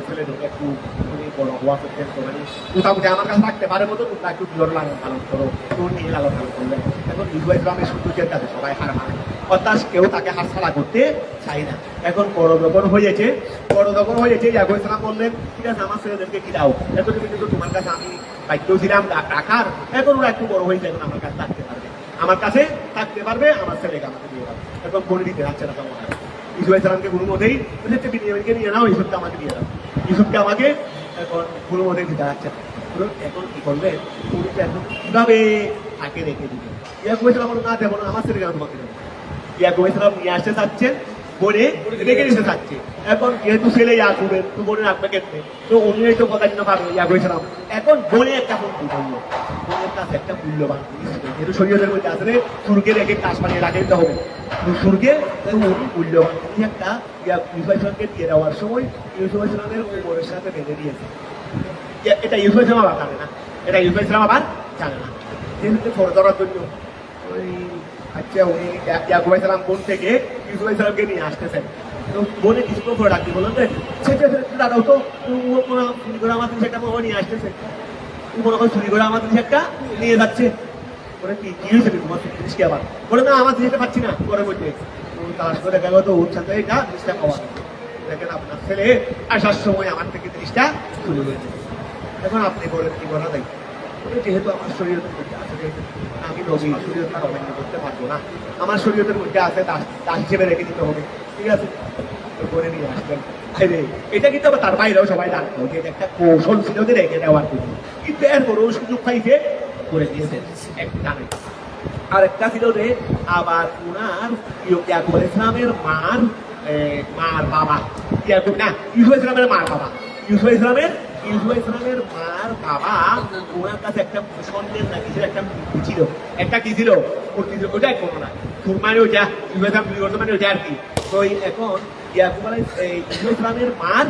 ছেলেটাকে একটু তুমি বড় হওয়া করতেন তো মানে মোটামুটি আমার কাছে থাকতে পারে মতো তোমরা একটু জোর লালন পালন করো তোর নিয়ে লালন পালন করবে এখন ইসু ইসলামের সৌন্দর্যের কাছে সবাই হার মানে অর্থাৎ কেউ তাকে হাতছাড়া করতে চাই না এখন বড় যখন হয়েছে ইয়াকুব ইসলাম বললেন ঠিক আছে আমার ছেলেদেরকে কি দাও এতটুকু কিন্তু তোমার কাছে আমি বাধ্য ছিলাম রাখার এখন ওরা একটু বড় হয়েছে এখন আমার কাছে থাকতে পারবে আমার ছেলেকে আমাকে দিয়ে দাও এখন বলে দিতে যাচ্ছে না তেমন ইসু ইসলামকে গুরু মতেই বলেছে বিনিয়ামিনকে নিয়ে নাও ইসুফকে আমাকে দিয়ে দাও ইসুফকে আমাকে এখন গুরু মতেই দিতে যাচ্ছে এখন কি করবেন এখন কিভাবে তাকে রেখে দিবে ইয়াকুব ইসলাম না দেবো না আমার ছেলেকে তোমাকে দেবো ইয়াকুব ইসলাম নিয়ে আসতে চাচ্ছেন বনে রেখে দিতে চাচ্ছে এখন যেহেতু ছেলে ইয়াকুবের তো বনে রাখবে কেটে তো উনি তো কথা জন্য পাবে ইয়াকুব ইসলাম এখন বনে একটা বন্ধু করলো বোনের কাছে একটা মূল্যবান যেহেতু শরীরের মধ্যে আসলে সুরকে রেখে কাজ বানিয়ে রাখে দিতে হবে সুরকে মূল্যবান একটা ইউসুফ ইসলামকে দিয়ে দেওয়ার সময় ইউসুফ ইসলামের ওমরের সাথে বেঁধে দিয়েছে এটা ইউসুফ ইসলাম আবার জানে না জানে না যেহেতু ফোড় ধরার জন্য ওই আচ্ছা উনি ইয়াকুব ইসলাম বোন থেকে ইউসুফ ইসলামকে নিয়ে আসতেছেন তো বোনে কিছুক্ষণ পরে ডাকতে বললেন দাদাও তো চুরি করে আমার জিনিস একটা নিয়ে আসতেছে মনে হয় চুরি করে আমার জিনিস একটা নিয়ে যাচ্ছে ওরা কি হয়েছে তোমার জিনিস কি আবার বলে না আমার জিনিসটা পাচ্ছি না ঘরের মধ্যে তার সাথে দেখা গেল ওর সাথে এটা জিনিসটা পাওয়া দেখেন আপনার ছেলে আসার সময় আমার থেকে জিনিসটা চুরি হয়েছে এখন আপনি বলেন কি করা যায় যেহেতু আমার শরীরের মধ্যে আছে আমি নবী শরীরটা অমান্য করতে পারবো না আমার শরীরের মধ্যে আছে দাস হিসেবে রেখে দিতে হবে ঠিক আছে করে নিয়ে আসবেন এটা কিন্তু আবার তার বাইরেও সবাই জানতো যে একটা কৌশল ছিল যে রেখে দেওয়ার জন্য কিন্তু এরপরেও সুযোগ পাইছে করে দিয়েছে একটা আর একটা ছিল যে আবার ওনার ইয়াকুব ইসলামের মার বাবা ইয়াকুব না ইউসুফ ইসলামের মার বাবা ইউসুফ ইসলামের মার বাবা ওনার কাছে একটা সন্দেহ না কিছু একটা কি ছিল ওটাই কোনো না মানে ওইটা ইউসুফ ইসলাম মানে ওইটা আর কি তো এখন ইয়াকুব ইউসুফ ইসলামের মার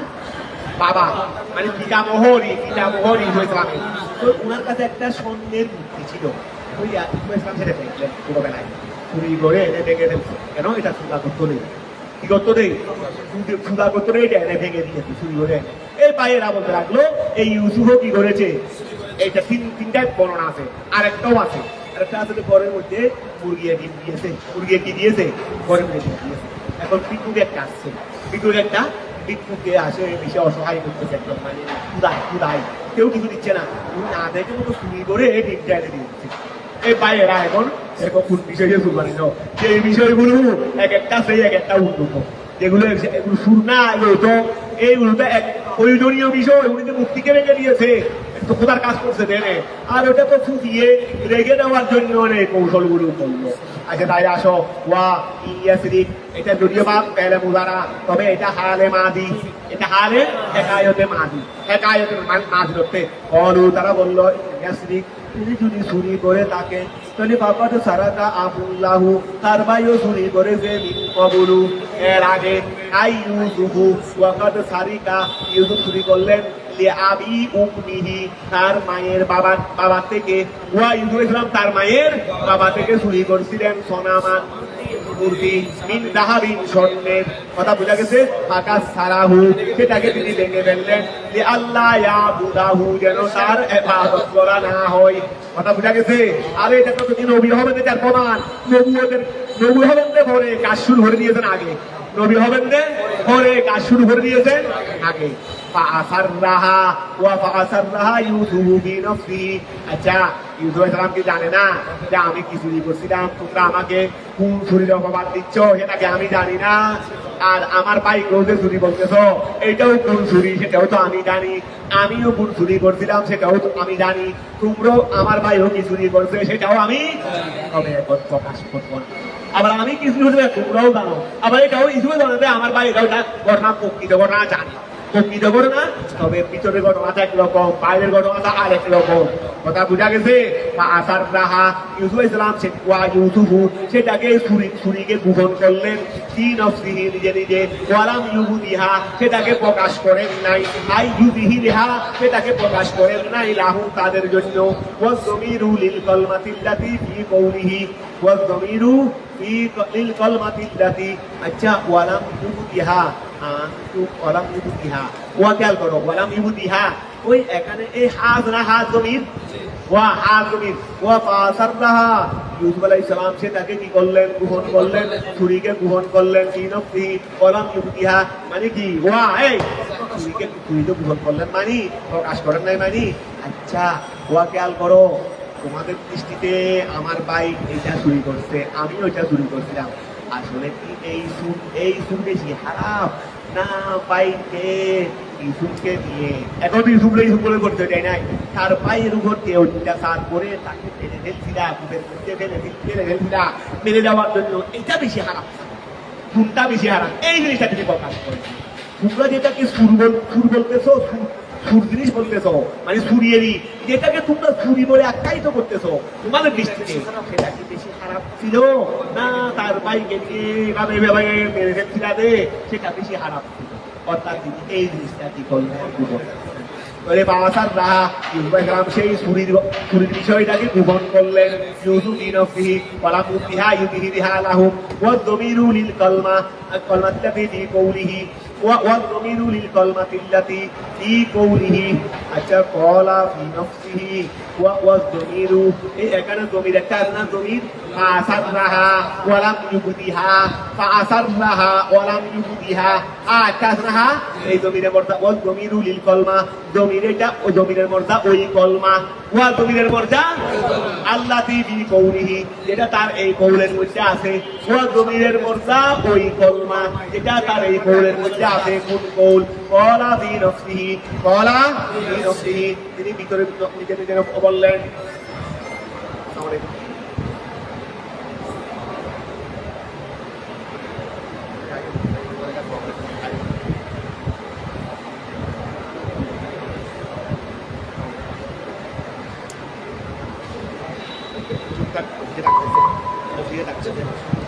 বাবা মানে পিতামহর ইউসুফ ইসলামের তো ওনার কাছে একটা স্বর্ণের মূর্তি ছিল ওই ইউসুফ ইসলাম সেটা দেখলেন ছোটবেলায় চুরি করে এনে ভেঙে ফেলছে কেন এটা সুদা করতো নেই কি করতো নেই সুদা করতো নেই এটা এনে ভেঙে দিয়েছে চুরি করে এই পায়েরা বলতে লাগলো এই ইউসুফও কি করেছে এইটা তিনটায় বর্ণনা আছে আরেকটাও আছে আরেকটা আছে ঘরের মধ্যে মুরগিয়ে ডিম দিয়েছে মুরগিয়ে কি দিয়েছে ঘরের মধ্যে ডিম দিয়েছে এখন পিকুকে একটা আসছে পিকুকে আসে বেশি অসহায় করতেছে একদম মানে ক্ষুদাই কেউ কিছু দিচ্ছে না তুমি না দেখে মতো চুরি করে ডিমটা এনে দিয়ে দিচ্ছে এই পায়েরা এখন এরকম কোন বিষয়ে শুনবানি যে এই বিষয়গুলো এক একটা উন্নত যেগুলো সুর না এগুলো তো এইগুলো তো এক প্রয়োজনীয় বিষয় উনি তো মুক্তিকে রেখে দিয়েছে তো খোদার কাজ করছে দেনে আর ওটা তো ফুটিয়ে রেখে দেওয়ার জন্য অনেক কৌশলগুলো করলো আচ্ছা তাই আসো ওয়া ইয়াসরিক এটা যদিও বা পেলে মুদারা তবে এটা হালে মাদি এটা হালে হেকায়তে মাদি ধরতে অলু তারা বললো ইয়াসরিক তিনি যদি চুরি করে তাকে তাহলে বাবাটা সারাটা আবুল্লাহু তার ভাইও চুরি করে যে কবুলু এর আগে আই ইউসুফু ওয়াকাদ সারিকা ইউসুফ চুরি করলেন আবি উম্মিহি তার মায়ের বাবা থেকে ওয়া ইউসুফ ইসলাম তার মায়ের বাবা থেকে চুরি করছিলেন সোনামান মূর্তি মিন দাহাবিন স্বর্ণের কথা বোঝা গেছে ফাঁকা সারাহু সেটাকে তিনি ভেঙে ফেললেন যে আল্লাহ ইয়াবুদাহু যেন তার ইবাদত করা না হয় কথা বোঝা গেছে আর এটা তো তিনি নবী হবেন এটার প্রমাণ নবী হবেন পরে কাজ শুরু করে দিয়েছেন আগে নবী হবেন রে পরে কাজ শুরু করে দিয়েছেন আগে ফাআসাররাহা ওয়া ফাআসাররাহা ইউসুফু ফি নাফসিহি। আচ্ছা, ইউসুফ আলাইহিস সালাম কি জানে না যে আমি কি চুরি করছিলাম? তোমরা আমাকে কোন চুরির অপবাদ দিচ্ছ সেটাকে আমি জানি না। আর আমার ভাই রোজে চুরি বলতেছ, এটাও কোন চুরি সেটাও তো আমি জানি। আমিও কোন চুরি করছিলাম সেটাও তো আমি জানি। তোমরাও আমার ভাইও কি চুরি করছে সেটাও আমি তবে এখন প্রকাশ করবো না। আবার আমি কিছু তোমরাও জানো, আবার এটাও ইসুও জানো যে আমার ভাই এটাও ঘটনা প্রকৃত ঘটনা জানি, প্রকৃত ঘটনা। তবে ভিতরের ঘটনাটা একরকম, বাইরের ঘটনাটা আরেক রকম। কথা বুঝা গেছে? আসার রাহা ইউসুফ ইসলাম ইউসুফু সেটাকে ছুরিকে গোপন করলেন নিজে নিজে। ওয়ালাম ইউবুদিহা সেটাকে প্রকাশ করেন নাই। আই ইউবিহিহা সেটাকে প্রকাশ করেন নাই লাহু তাদের জন্য। ওয়াজমিরু লিল কলমাতিল্লাতি ফি কওলিহি ওয়াজমিরু ফি লিল কলমাতিল্লাতি। আচ্ছা, ওয়ালাম ইউবুদিহা ওয়ালাম ইউবুদিহা ওয়া খেয়াল করো, ওয়ালাম ইউবুদিহা ওই এখানে এই হাজ না হাজ জমির ওয়া হাজ জমির ওয়া ফাসাররাহা ইউসুফ আলাইহিস সালাম সেটাকে কি করলেন? গোপন করলেন, ছুরিকে গোপন করলেন। কি নফসি ওয়ালাম ইউবুদিহা মানে কি? ওয়া এই ছুরিকে গোপন করলেন মানে প্রকাশ করেন নাই মানে। আচ্ছা, ওয়া খেয়াল করো, তোমাদের দৃষ্টিতে আমার ভাই এটা চুরি করছে, আমি ওইটা চুরি করছিলাম। আসলে কি এই সুর বেশি খারাপ না পাইকে ইউসুফকে নিয়ে? এখন ইউসুফ বলে করতে চাই নাই, তার পায়ের উপর দিয়ে অত্যাচার করে তাকে ফেলে ফেলছিলা, বুকের মধ্যে ফেলে ফেলছিলা মেরে দেওয়ার জন্য। এটা বেশি খারাপ, সুরটা বেশি খারাপ। এই জিনিসটা তুমি প্রকাশ করে তোমরা যেটাকে সুর বলতেছো, সুর জিনিস বলতেছো মানে সুরিয়েরই, যেটাকে তোমরা সুরি বলে আখ্যায়িত করতেছো তোমাদের দৃষ্টিতে, সেটা কি বেশি খারাপ ছিল না তার ভাইকে এভাবে মেরে ফেলছিলা দে সেটা বেশি খারাপ ছিল? অর্থাৎ এই জিনিসটা কি করলেন? সেই ছুরির বিষয়টাকে গোপন করলেন। ইউসুফ ইনফিহি ওয়ালা মুতিহা ইউতিহিহা লাহু ওয়া যমিরু লিল কলমাতিল্লাতি ফি কওলিহি ওয়া যমিরু লিল কলমাতিল্লাতি ফি কওলিহি। আচ্ছা, ক্বালা ফি নাফসিহি ওয়া যমিরু এই এখানে যমির একটা আছে না, যমির ফাসাররাহা ওয়ালাম ইউবদিহা ফাসাররাহা ওয়ালাম ইউবদিহা আকাসরাহা এই যমিরের মর্যাদা। ওয়া যমিরু লিল কলমা জমির এটা ওই জমিরের মর্যাদা ওই কলমা। ওয়া জমিরের মর্যাদা আল্লাতি ফি কওলিহি যেটা তার এই কওলের মধ্যে আছে। ওয়া জমিরের মর্যাদা ওই কলমা যেটা তার এই কওলের মধ্যে আছে। কোন কওল? ক্বালা ফি নাফসিহি ক্বালা ফি নাফসিহি তিনি ভিতরে নিজে নিজে বললেন। আসসালামু আলাইকুম। Kita